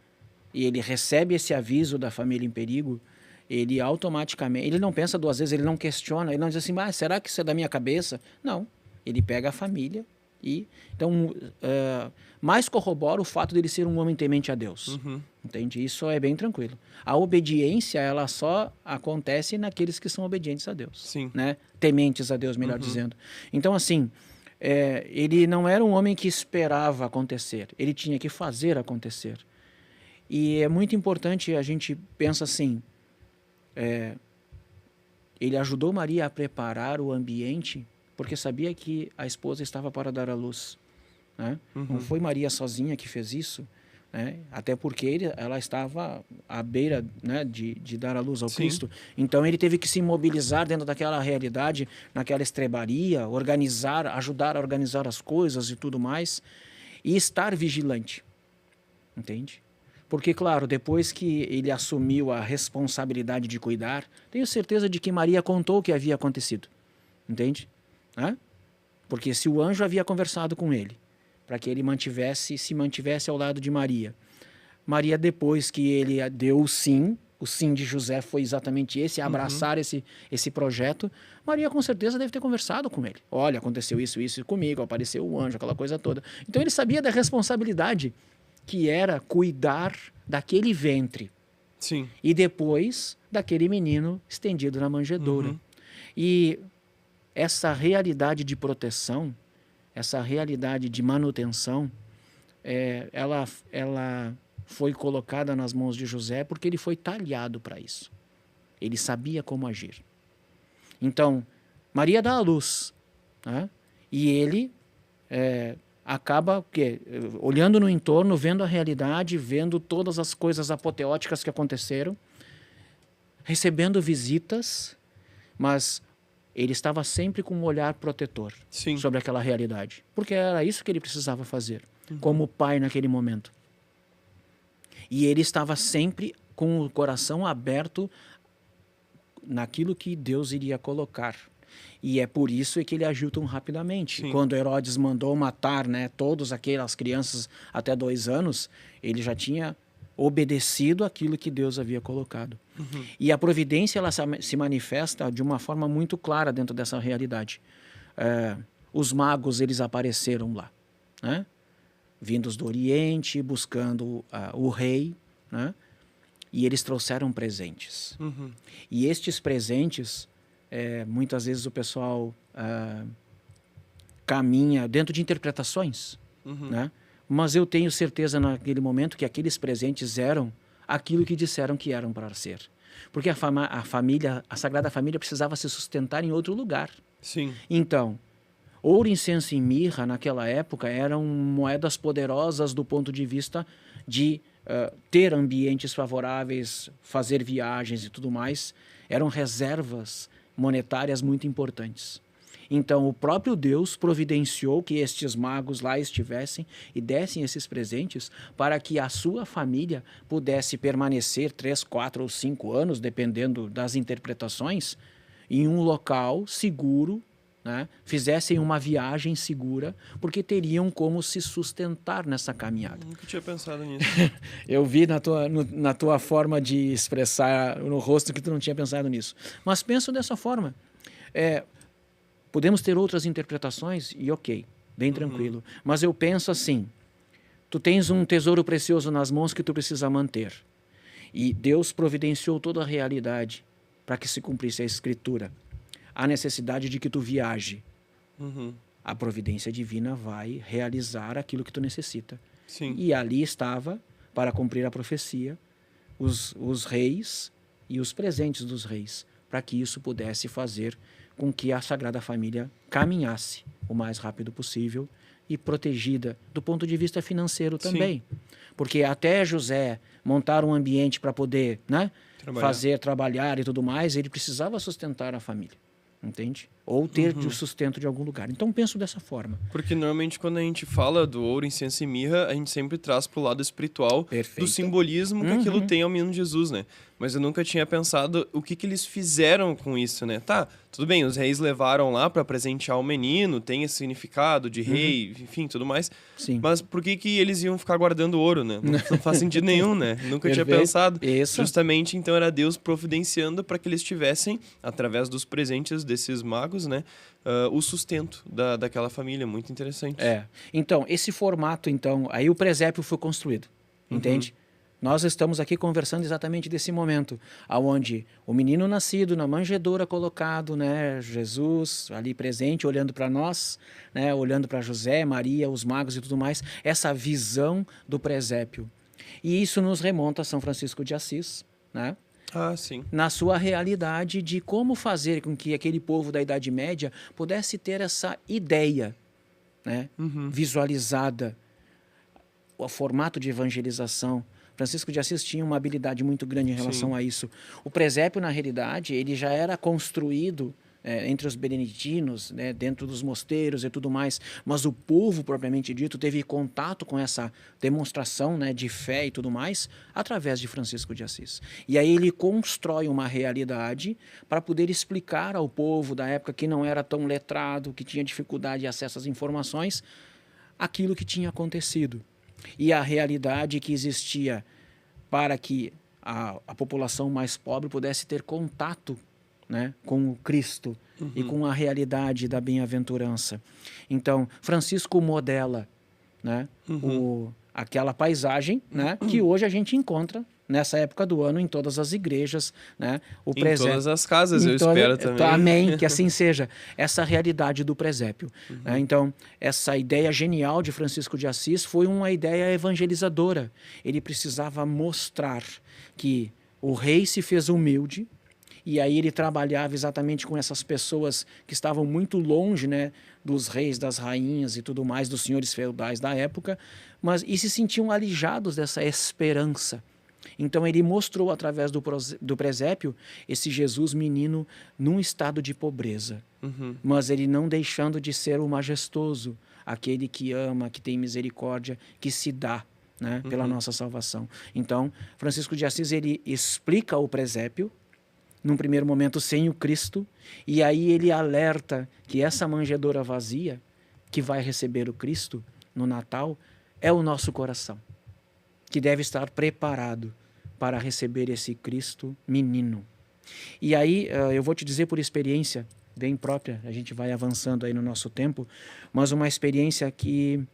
e ele recebe esse aviso da família em perigo, ele automaticamente, ele não pensa duas vezes, ele não questiona, ele não diz assim, será que isso é da minha cabeça? Não, ele pega a família e, então, mais corrobora o fato dele ser um homem temente a Deus. Entende? Isso é bem tranquilo. A obediência, ela só acontece naqueles que são obedientes a Deus. Sim. Né? Tementes a Deus, melhor dizendo. Então, assim, ele não era um homem que esperava acontecer, ele tinha que fazer acontecer. E é muito importante, a gente pensa assim, ele ajudou Maria a preparar o ambiente porque sabia que a esposa estava para dar à luz. Né? Não foi Maria sozinha que fez isso, né? Até porque ela estava à beira, né, de dar à luz ao Cristo. Então ele teve que se mobilizar dentro daquela realidade, naquela estrebaria, ajudar a organizar as coisas e tudo mais, e estar vigilante. Entende? Porque, claro, depois que ele assumiu a responsabilidade de cuidar, tenho certeza de que Maria contou o que havia acontecido. Entende? Porque se o anjo havia conversado com ele, para que ele se mantivesse ao lado de Maria, depois que ele deu o sim, o sim de José foi exatamente esse, abraçar esse projeto, Maria com certeza deve ter conversado com ele. Olha, aconteceu isso comigo, apareceu o anjo, aquela coisa toda. Então ele sabia da responsabilidade que era cuidar daquele ventre Sim. e depois daquele menino estendido na manjedoura. E essa realidade de proteção, essa realidade de manutenção, ela foi colocada nas mãos de José porque ele foi talhado para isso. Ele sabia como agir. Então, Maria dá à luz, né? E ele acaba olhando no entorno, vendo a realidade, vendo todas as coisas apoteóticas que aconteceram, recebendo visitas, mas ele estava sempre com um olhar protetor Sim. sobre aquela realidade, porque era isso que ele precisava fazer, como pai naquele momento. E ele estava sempre com o coração aberto naquilo que Deus iria colocar. E é por isso que ele agiu tão rapidamente. Sim. Quando Herodes mandou matar, né, todas aquelas crianças até 2 anos, ele já tinha obedecido aquilo que Deus havia colocado. E a providência ela se manifesta de uma forma muito clara dentro dessa realidade. Os magos eles apareceram lá, né? Vindos do Oriente, buscando o rei, né? E eles trouxeram presentes. E estes presentes, muitas vezes o pessoal caminha dentro de interpretações, né? Mas eu tenho certeza naquele momento que aqueles presentes eram aquilo que disseram que eram para ser. Porque a Sagrada Família precisava se sustentar em outro lugar. Sim. Então, ouro, incenso e mirra, naquela época, eram moedas poderosas do ponto de vista de ter ambientes favoráveis, fazer viagens e tudo mais. Eram reservas monetárias muito importantes. Então, o próprio Deus providenciou que estes magos lá estivessem e dessem esses presentes para que a sua família pudesse permanecer 3, 4 ou 5 anos, dependendo das interpretações, em um local seguro, né? Fizessem uma viagem segura, porque teriam como se sustentar nessa caminhada. Nunca tinha pensado nisso. Eu vi na tua forma de expressar no rosto que tu não tinha pensado nisso. Mas penso dessa forma. Podemos ter outras interpretações e ok, bem tranquilo. Mas eu penso assim, tu tens um tesouro precioso nas mãos que tu precisa manter. E Deus providenciou toda a realidade para que se cumprisse a Escritura. Há necessidade de que tu viaje. A providência divina vai realizar aquilo que tu necessita. Sim. E ali estava, para cumprir a profecia, os reis e os presentes dos reis, para que isso pudesse fazer com que a Sagrada Família caminhasse o mais rápido possível e protegida do ponto de vista financeiro também. Sim. Porque até José montar um ambiente para poder, né, trabalhar e tudo mais, ele precisava sustentar a família. Entende? Ou ter o sustento de algum lugar. Então, penso dessa forma. Porque, normalmente, quando a gente fala do ouro, incenso e mirra, a gente sempre traz pro lado espiritual do simbolismo que aquilo tem ao menino Jesus, né? Mas eu nunca tinha pensado o que eles fizeram com isso, né? Tá, tudo bem, os reis levaram lá para presentear o menino, tem esse significado de rei, enfim, tudo mais. Sim. Mas por que eles iam ficar guardando ouro, né? Não faz sentido nenhum, né? Nunca tinha pensado. Isso. Justamente, então, era Deus providenciando para que eles tivessem, através dos presentes desses magos, né? O sustento daquela família. Muito interessante. Então, esse formato, então, aí o presépio foi construído, entende? Nós estamos aqui conversando exatamente desse momento, onde o menino nascido na manjedoura colocado, né, Jesus ali presente, olhando para nós, né, olhando para José, Maria, os magos e tudo mais, essa visão do presépio. E isso nos remonta a São Francisco de Assis, né? Ah, sim. Na sua realidade de como fazer com que aquele povo da Idade Média pudesse ter essa ideia, né, visualizada, o formato de evangelização. Francisco de Assis tinha uma habilidade muito grande em relação a isso. O presépio, na realidade, ele já era construído entre os beneditinos, né, dentro dos mosteiros e tudo mais, mas o povo, propriamente dito, teve contato com essa demonstração, né, de fé e tudo mais através de Francisco de Assis. E aí ele constrói uma realidade para poder explicar ao povo da época que não era tão letrado, que tinha dificuldade de acesso às informações, aquilo que tinha acontecido. E a realidade que existia para que a população mais pobre pudesse ter contato, né, com o Cristo e com a realidade da bem-aventurança. Então, Francisco modela, né, aquela paisagem, né, que hoje a gente encontra nessa época do ano em todas as igrejas, né, Em todas as casas, eu toda- espero também. Amém, que assim seja. Essa realidade do presépio. Né? Então, essa ideia genial de Francisco de Assis foi uma ideia evangelizadora. Ele precisava mostrar que o rei se fez humilde, e aí ele trabalhava exatamente com essas pessoas que estavam muito longe, né, dos reis, das rainhas e tudo mais, dos senhores feudais da época, e se sentiam alijados dessa esperança. Então ele mostrou através do presépio esse Jesus menino num estado de pobreza, mas ele não deixando de ser o majestoso, aquele que ama, que tem misericórdia, que se dá, né, pela nossa salvação. Então Francisco de Assis, ele explica o presépio num primeiro momento sem o Cristo, e aí ele alerta que essa manjedoura vazia que vai receber o Cristo no Natal é o nosso coração, que deve estar preparado para receber esse Cristo menino. E aí eu vou te dizer por experiência bem própria, a gente vai avançando aí no nosso tempo, mas uma experiência que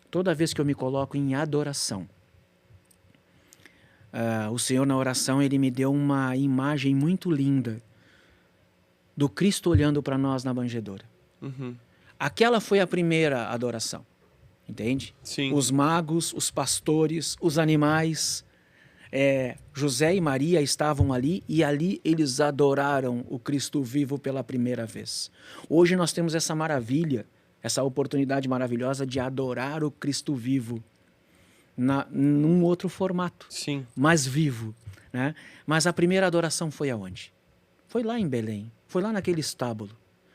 toda vez que eu me coloco em adoração, o Senhor na oração, ele me deu uma imagem muito linda do Cristo olhando para nós na manjedoura. Aquela foi a primeira adoração, entende? Sim. Os magos, os pastores, os animais, José e Maria estavam ali, e ali eles adoraram o Cristo vivo pela primeira vez. Hoje nós temos essa maravilha, essa oportunidade maravilhosa de adorar o Cristo vivo num outro formato, Sim. mais vivo, né? Mas a primeira adoração foi aonde? Foi lá em Belém, foi lá naquele estábulo,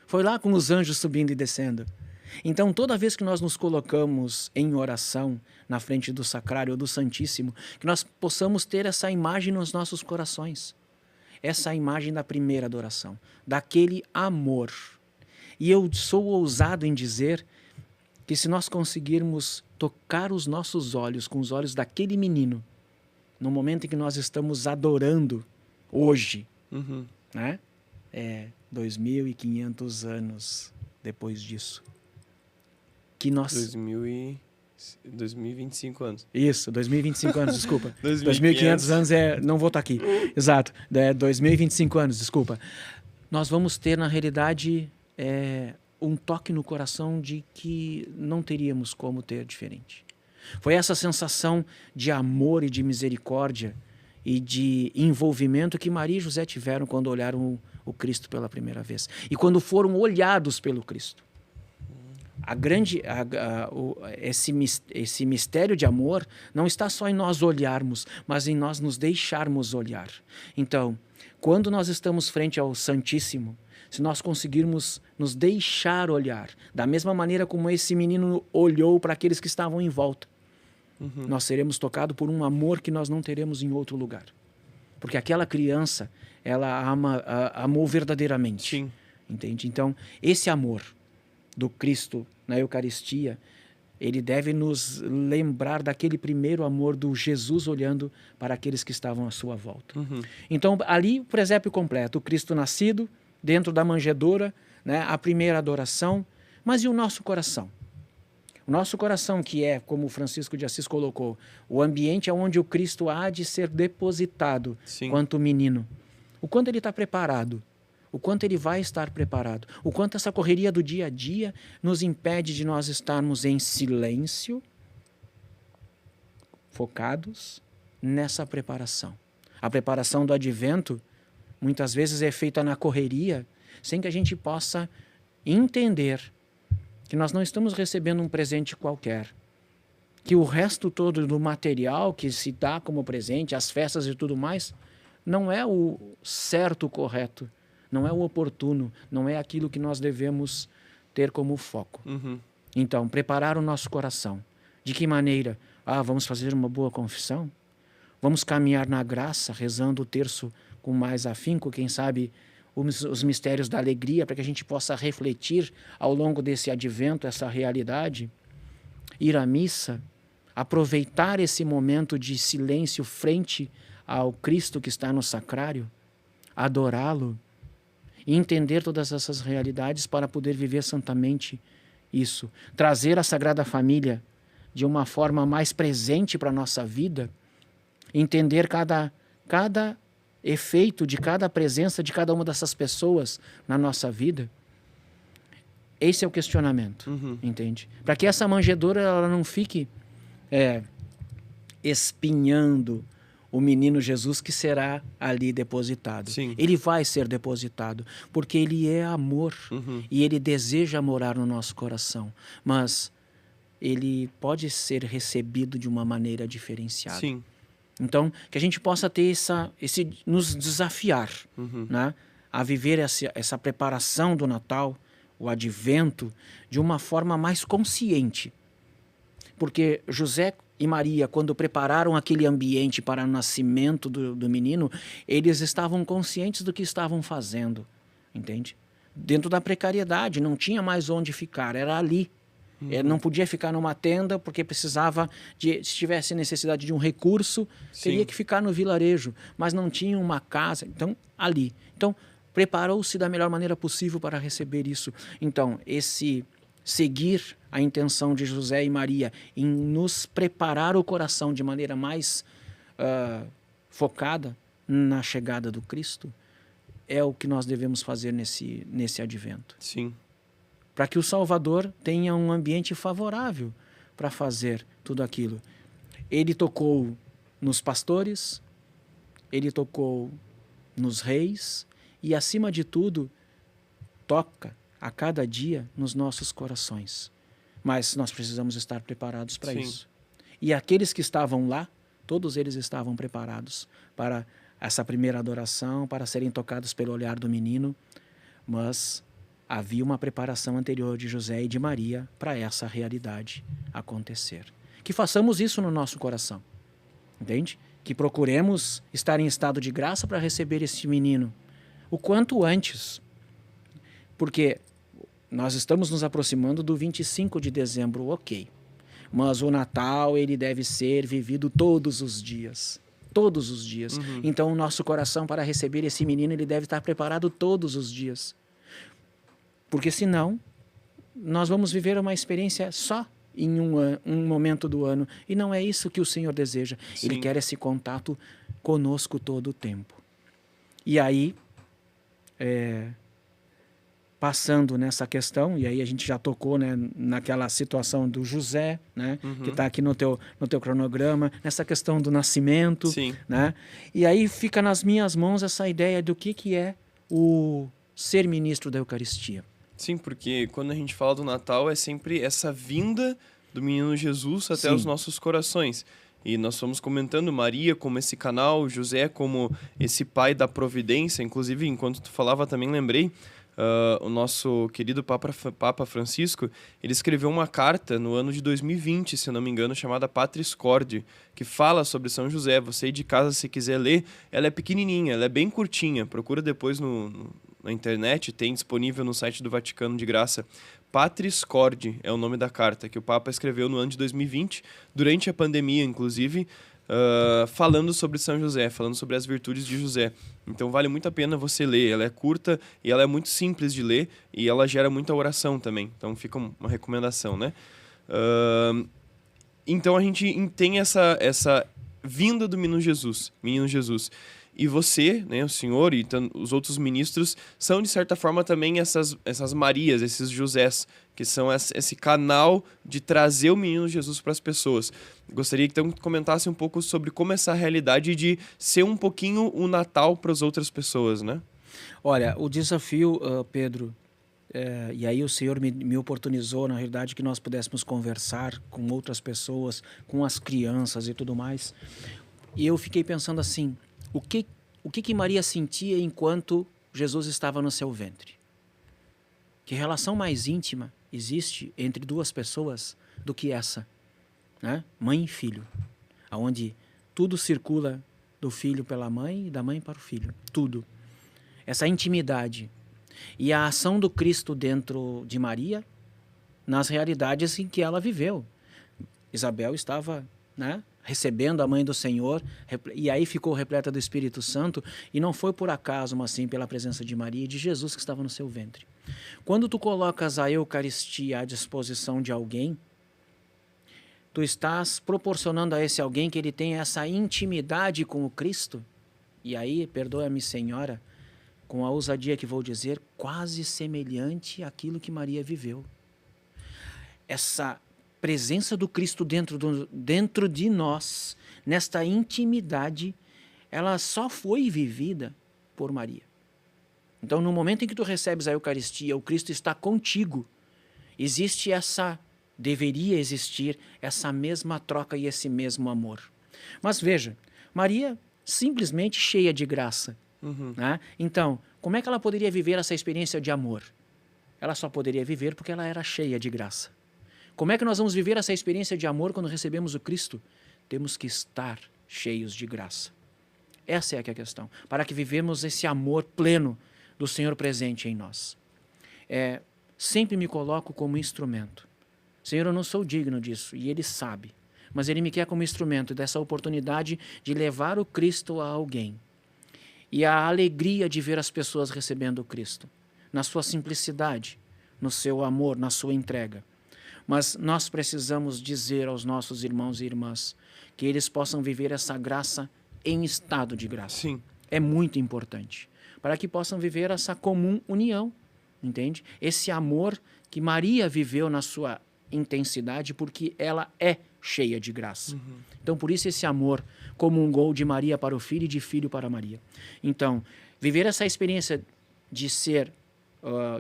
foi lá com os anjos subindo e descendo. Então, toda vez que nós nos colocamos em oração na frente do Sacrário ou do Santíssimo, que nós possamos ter essa imagem nos nossos corações, essa imagem da primeira adoração, daquele amor. E eu sou ousado em dizer que se nós conseguirmos tocar os nossos olhos com os olhos daquele menino, no momento em que nós estamos adorando hoje, né? 2.500 anos depois disso, que nós... 2025 anos. Isso, 2025 anos, desculpa. 2.500 anos não vou estar aqui. Exato, 2025 anos, desculpa. Nós vamos ter, na realidade, um toque no coração de que não teríamos como ter diferente. Foi essa sensação de amor e de misericórdia e de envolvimento que Maria e José tiveram quando olharam o Cristo pela primeira vez. E quando foram olhados pelo Cristo. Esse mistério de amor não está só em nós olharmos, mas em nós nos deixarmos olhar. Então, quando nós estamos frente ao Santíssimo, se nós conseguirmos nos deixar olhar, da mesma maneira como esse menino olhou para aqueles que estavam em volta, nós seremos tocados por um amor que nós não teremos em outro lugar. Porque aquela criança, ela amou verdadeiramente. Sim. Entende? Então, esse amor do Cristo na Eucaristia, ele deve nos lembrar daquele primeiro amor do Jesus olhando para aqueles que estavam à sua volta. Então, ali o presépio completo, o Cristo nascido, dentro da manjedoura, né, a primeira adoração, mas e o nosso coração? O nosso coração, que é, como Francisco de Assis colocou, o ambiente onde o Cristo há de ser depositado. Sim. Quanto menino. O quanto ele está preparado, o quanto ele vai estar preparado, o quanto essa correria do dia a dia nos impede de nós estarmos em silêncio, focados nessa preparação. A preparação do advento muitas vezes é feita na correria, sem que a gente possa entender que nós não estamos recebendo um presente qualquer, que o resto todo do material que se dá como presente, as festas e tudo mais, não é o certo, o correto, não é o oportuno, não é aquilo que nós devemos ter como foco. Então, preparar o nosso coração. De que maneira? Vamos fazer uma boa confissão? Vamos caminhar na graça, rezando o terço com mais afinco, quem sabe os mistérios da alegria, para que a gente possa refletir ao longo desse advento essa realidade, ir à missa, aproveitar esse momento de silêncio frente ao Cristo que está no sacrário, adorá-lo e entender todas essas realidades para poder viver santamente isso. Trazer a Sagrada Família de uma forma mais presente para a nossa vida, entender cada efeito de cada presença de cada uma dessas pessoas na nossa vida. Esse é o questionamento, entende? Para que essa manjedoura ela não fique espinhando o menino Jesus que será ali depositado. Sim. Ele vai ser depositado, porque ele é amor e ele deseja morar no nosso coração, mas ele pode ser recebido de uma maneira diferenciada. Sim. Então, que a gente possa ter nos desafiar, né, a viver essa preparação do Natal, o advento, de uma forma mais consciente. Porque José e Maria, quando prepararam aquele ambiente para o nascimento do menino, eles estavam conscientes do que estavam fazendo, entende? Dentro da precariedade, não tinha mais onde ficar, era ali. Não podia ficar numa tenda porque precisava se tivesse necessidade de um recurso, teria que ficar no vilarejo, mas não tinha uma casa, então ali. Então preparou-se da melhor maneira possível para receber isso. Então esse seguir a intenção de José e Maria em nos preparar o coração de maneira mais focada na chegada do Cristo é o que nós devemos fazer nesse advento. Sim. Para que o Salvador tenha um ambiente favorável para fazer tudo aquilo. Ele tocou nos pastores, ele tocou nos reis e, acima de tudo, toca a cada dia nos nossos corações. Mas nós precisamos estar preparados para isso. E aqueles que estavam lá, todos eles estavam preparados para essa primeira adoração, para serem tocados pelo olhar do menino, mas havia uma preparação anterior de José e de Maria para essa realidade acontecer. Que façamos isso no nosso coração, entende? Que procuremos estar em estado de graça para receber esse menino o quanto antes, porque nós estamos nos aproximando do 25 de dezembro, ok, mas o Natal ele deve ser vivido todos os dias. Todos os dias. Então o nosso coração para receber esse menino ele deve estar preparado todos os dias. Porque senão, nós vamos viver uma experiência só em um momento do ano. E não é isso que o Senhor deseja. Sim. Ele quer esse contato conosco todo o tempo. E aí, passando nessa questão, e aí a gente já tocou, né, naquela situação do José, né, que está aqui no teu cronograma, nessa questão do nascimento. Sim. Né, e aí fica nas minhas mãos essa ideia do que é o ser ministro da Eucaristia. Sim, porque quando a gente fala do Natal é sempre essa vinda do menino Jesus até os nossos corações. E nós fomos comentando Maria como esse canal, José como esse pai da providência. Inclusive, enquanto tu falava, também lembrei, o nosso querido Papa Francisco, ele escreveu uma carta no ano de 2020, se eu não me engano, chamada Patris Corde, que fala sobre São José. Você aí de casa, se quiser ler, ela é pequenininha, ela é bem curtinha. Procura depois na internet, tem disponível no site do Vaticano de graça. Patris Corde é o nome da carta que o Papa escreveu no ano de 2020, durante a pandemia, inclusive, falando sobre São José, falando sobre as virtudes de José. Então vale muito a pena você ler. Ela é curta e ela é muito simples de ler e ela gera muita oração também. Então fica uma recomendação, né? Então a gente tem essa vinda do menino Jesus. E você, né, o senhor e os outros ministros são, de certa forma, também essas Marias, esses Josés, que são esse canal de trazer o menino Jesus para as pessoas. Gostaria que então comentasse um pouco sobre como essa realidade de ser um pouquinho o Natal para as outras pessoas, né? Olha, o desafio, Pedro, e aí o Senhor me oportunizou, na realidade, que nós pudéssemos conversar com outras pessoas, com as crianças e tudo mais. E eu fiquei pensando assim, o que Maria sentia enquanto Jesus estava no seu ventre? Que relação mais íntima existe entre duas pessoas do que essa, né? Mãe e filho, onde tudo circula do filho pela mãe e da mãe para o filho, tudo. Essa intimidade e a ação do Cristo dentro de Maria nas realidades em que ela viveu. Isabel estava, né, recebendo a mãe do Senhor, e aí ficou repleta do Espírito Santo, e não foi por acaso, mas sim pela presença de Maria e de Jesus que estava no seu ventre. Quando tu colocas a Eucaristia à disposição de alguém, tu estás proporcionando a esse alguém que ele tenha essa intimidade com o Cristo, e aí, perdoa-me, Senhora, com a ousadia que vou dizer, quase semelhante àquilo que Maria viveu. Essa presença do Cristo dentro de nós, nesta intimidade, ela só foi vivida por Maria. Então, no momento em que tu recebes a Eucaristia, o Cristo está contigo. Deveria existir essa mesma troca e esse mesmo amor. Mas veja, Maria simplesmente cheia de graça. Né? Então, como é que ela poderia viver essa experiência de amor? Ela só poderia viver porque ela era cheia de graça. Como é que nós vamos viver essa experiência de amor quando recebemos o Cristo? Temos que estar cheios de graça. Essa é a questão. Para que vivemos esse amor pleno do Senhor presente em nós. Sempre me coloco como instrumento. Senhor, eu não sou digno disso, e Ele sabe. Mas Ele me quer como instrumento dessa oportunidade de levar o Cristo a alguém. E a alegria de ver as pessoas recebendo o Cristo. Na sua simplicidade, no seu amor, na sua entrega. Mas nós precisamos dizer aos nossos irmãos e irmãs que eles possam viver essa graça em estado de graça. Sim. É muito importante. Para que possam viver essa comum união, entende? Esse amor que Maria viveu na sua intensidade, porque ela é cheia de graça. Então, por isso esse amor comungou de Maria para o Filho e de Filho para Maria. Então, viver essa experiência de ser,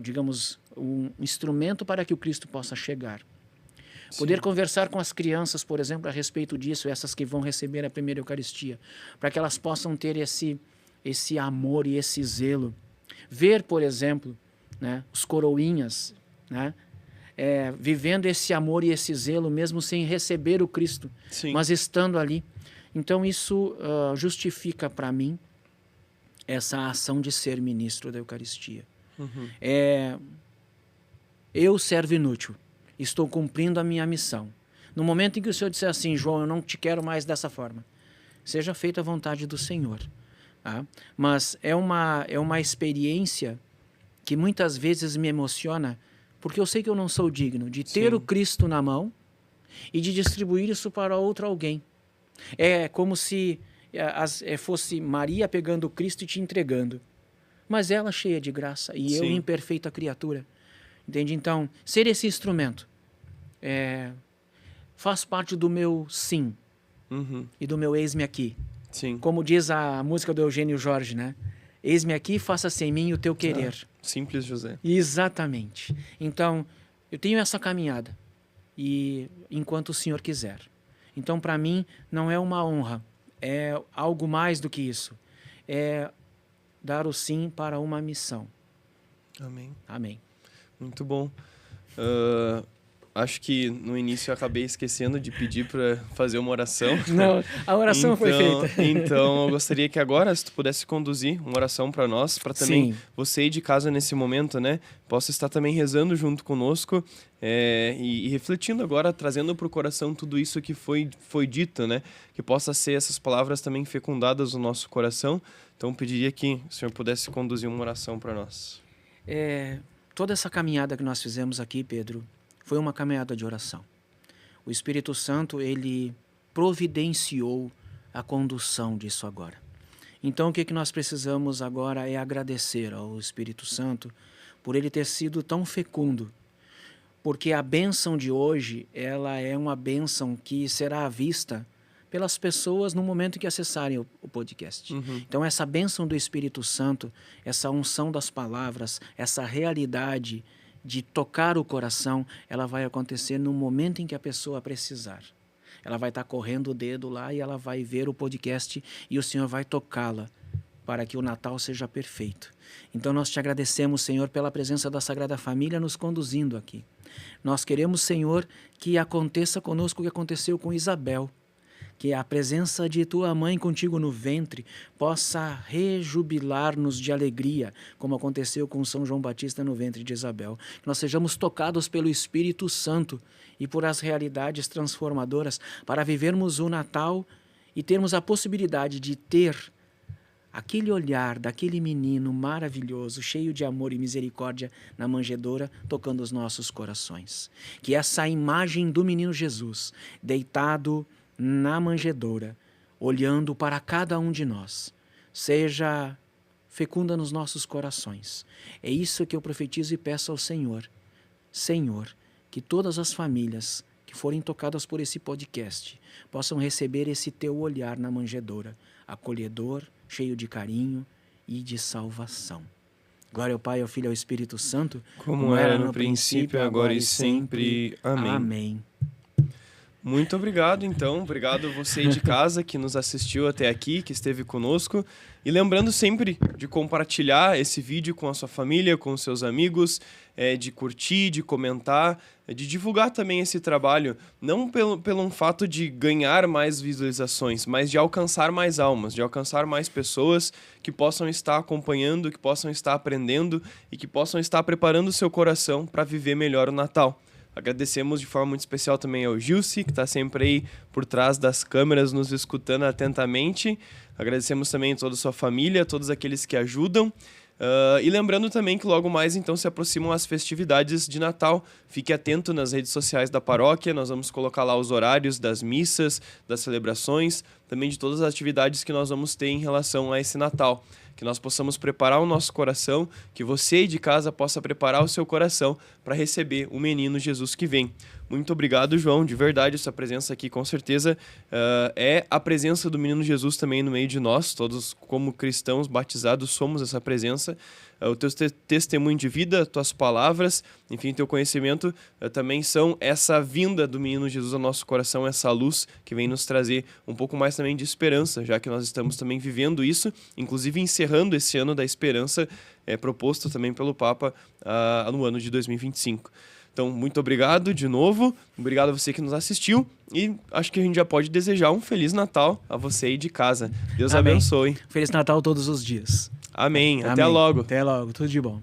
digamos, um instrumento para que o Cristo possa chegar. Poder conversar com as crianças, por exemplo, a respeito disso, essas que vão receber a primeira Eucaristia, para que elas possam ter esse amor e esse zelo. Ver, por exemplo, né, os coroinhas, né, vivendo esse amor e esse zelo, mesmo sem receber o Cristo, Sim. mas estando ali. Então, isso justifica para mim essa ação de ser ministro da Eucaristia. Eu, servo inútil, estou cumprindo a minha missão. No momento em que o Senhor disser assim, João, eu não te quero mais dessa forma, seja feita a vontade do Senhor. Tá? Mas é uma experiência que muitas vezes me emociona, porque eu sei que eu não sou digno de ter o Cristo na mão e de distribuir isso para outro alguém. É como se fosse Maria pegando o Cristo e te entregando. Mas ela cheia de graça e eu imperfeita criatura. Entende? Então, ser esse instrumento faz parte do meu sim e do meu eis-me aqui. Sim. Como diz a música do Eugênio Jorge, né? Eis-me aqui, faça-se em mim o teu querer. Simples, José. Exatamente. Então, eu tenho essa caminhada e enquanto o Senhor quiser. Então, para mim, não é uma honra, é algo mais do que isso. É dar o sim para uma missão. Amém. Amém. Muito bom. Acho que no início eu acabei esquecendo de pedir para fazer uma oração. Não, a oração foi feita. Então, eu gostaria que agora, se tu pudesse conduzir uma oração para nós, para também você aí de casa nesse momento, né, possa estar também rezando junto conosco e refletindo agora, trazendo para o coração tudo isso que foi dito, né, que possa ser essas palavras também fecundadas no nosso coração. Então, eu pediria que o Senhor pudesse conduzir uma oração para nós. Toda essa caminhada que nós fizemos aqui, Pedro, foi uma caminhada de oração. O Espírito Santo, ele providenciou a condução disso agora. Então, o que nós precisamos agora é agradecer ao Espírito Santo por ele ter sido tão fecundo. Porque a bênção de hoje, ela é uma bênção que será vista pelas pessoas no momento em que acessarem o podcast. Então, essa bênção do Espírito Santo, essa unção das palavras, essa realidade de tocar o coração, ela vai acontecer no momento em que a pessoa precisar. Ela vai estar correndo o dedo lá e ela vai ver o podcast e o Senhor vai tocá-la para que o Natal seja perfeito. Então nós te agradecemos, Senhor, pela presença da Sagrada Família nos conduzindo aqui. Nós queremos, Senhor, que aconteça conosco o que aconteceu com Isabel, que a presença de tua mãe contigo no ventre possa rejubilar-nos de alegria, como aconteceu com São João Batista no ventre de Isabel. Que nós sejamos tocados pelo Espírito Santo e por as realidades transformadoras para vivermos o Natal e termos a possibilidade de ter aquele olhar daquele menino maravilhoso, cheio de amor e misericórdia na manjedoura, tocando os nossos corações. Que essa imagem do menino Jesus, deitado na manjedoura, olhando para cada um de nós, seja fecunda nos nossos corações. É isso que eu profetizo e peço ao Senhor. Senhor, que todas as famílias que forem tocadas por esse podcast possam receber esse teu olhar na manjedoura, acolhedor, cheio de carinho e de salvação. Glória ao Pai, ao Filho e ao Espírito Santo, como era no princípio, agora e sempre. Amém. Amém. Muito obrigado, então. Obrigado você de casa que nos assistiu até aqui, que esteve conosco. E lembrando sempre de compartilhar esse vídeo com a sua família, com os seus amigos, de curtir, de comentar, de divulgar também esse trabalho, não pelo fato de ganhar mais visualizações, mas de alcançar mais almas, de alcançar mais pessoas que possam estar acompanhando, que possam estar aprendendo e que possam estar preparando o seu coração para viver melhor o Natal. Agradecemos de forma muito especial também ao Gilce, que está sempre aí por trás das câmeras, nos escutando atentamente. Agradecemos também a toda a sua família, a todos aqueles que ajudam. E lembrando também que logo mais então se aproximam as festividades de Natal. Fique atento nas redes sociais da paróquia, nós vamos colocar lá os horários das missas, das celebrações, também de todas as atividades que nós vamos ter em relação a esse Natal. Que nós possamos preparar o nosso coração, que você de casa possa preparar o seu coração para receber o menino Jesus que vem. Muito obrigado, João, de verdade, essa presença aqui com certeza é a presença do menino Jesus também no meio de nós, todos como cristãos batizados somos essa presença. O teu testemunho de vida, tuas palavras, enfim, teu conhecimento também são essa vinda do menino Jesus ao nosso coração, essa luz que vem nos trazer um pouco mais também de esperança, já que nós estamos também vivendo isso, inclusive encerrando esse ano da esperança proposto também pelo Papa no ano de 2025. Então, muito obrigado de novo, obrigado a você que nos assistiu e acho que a gente já pode desejar um Feliz Natal a você aí de casa. Deus Amém. abençoe. Feliz Natal todos os dias. Amém. Até Amém. logo. Até logo. Tudo de bom.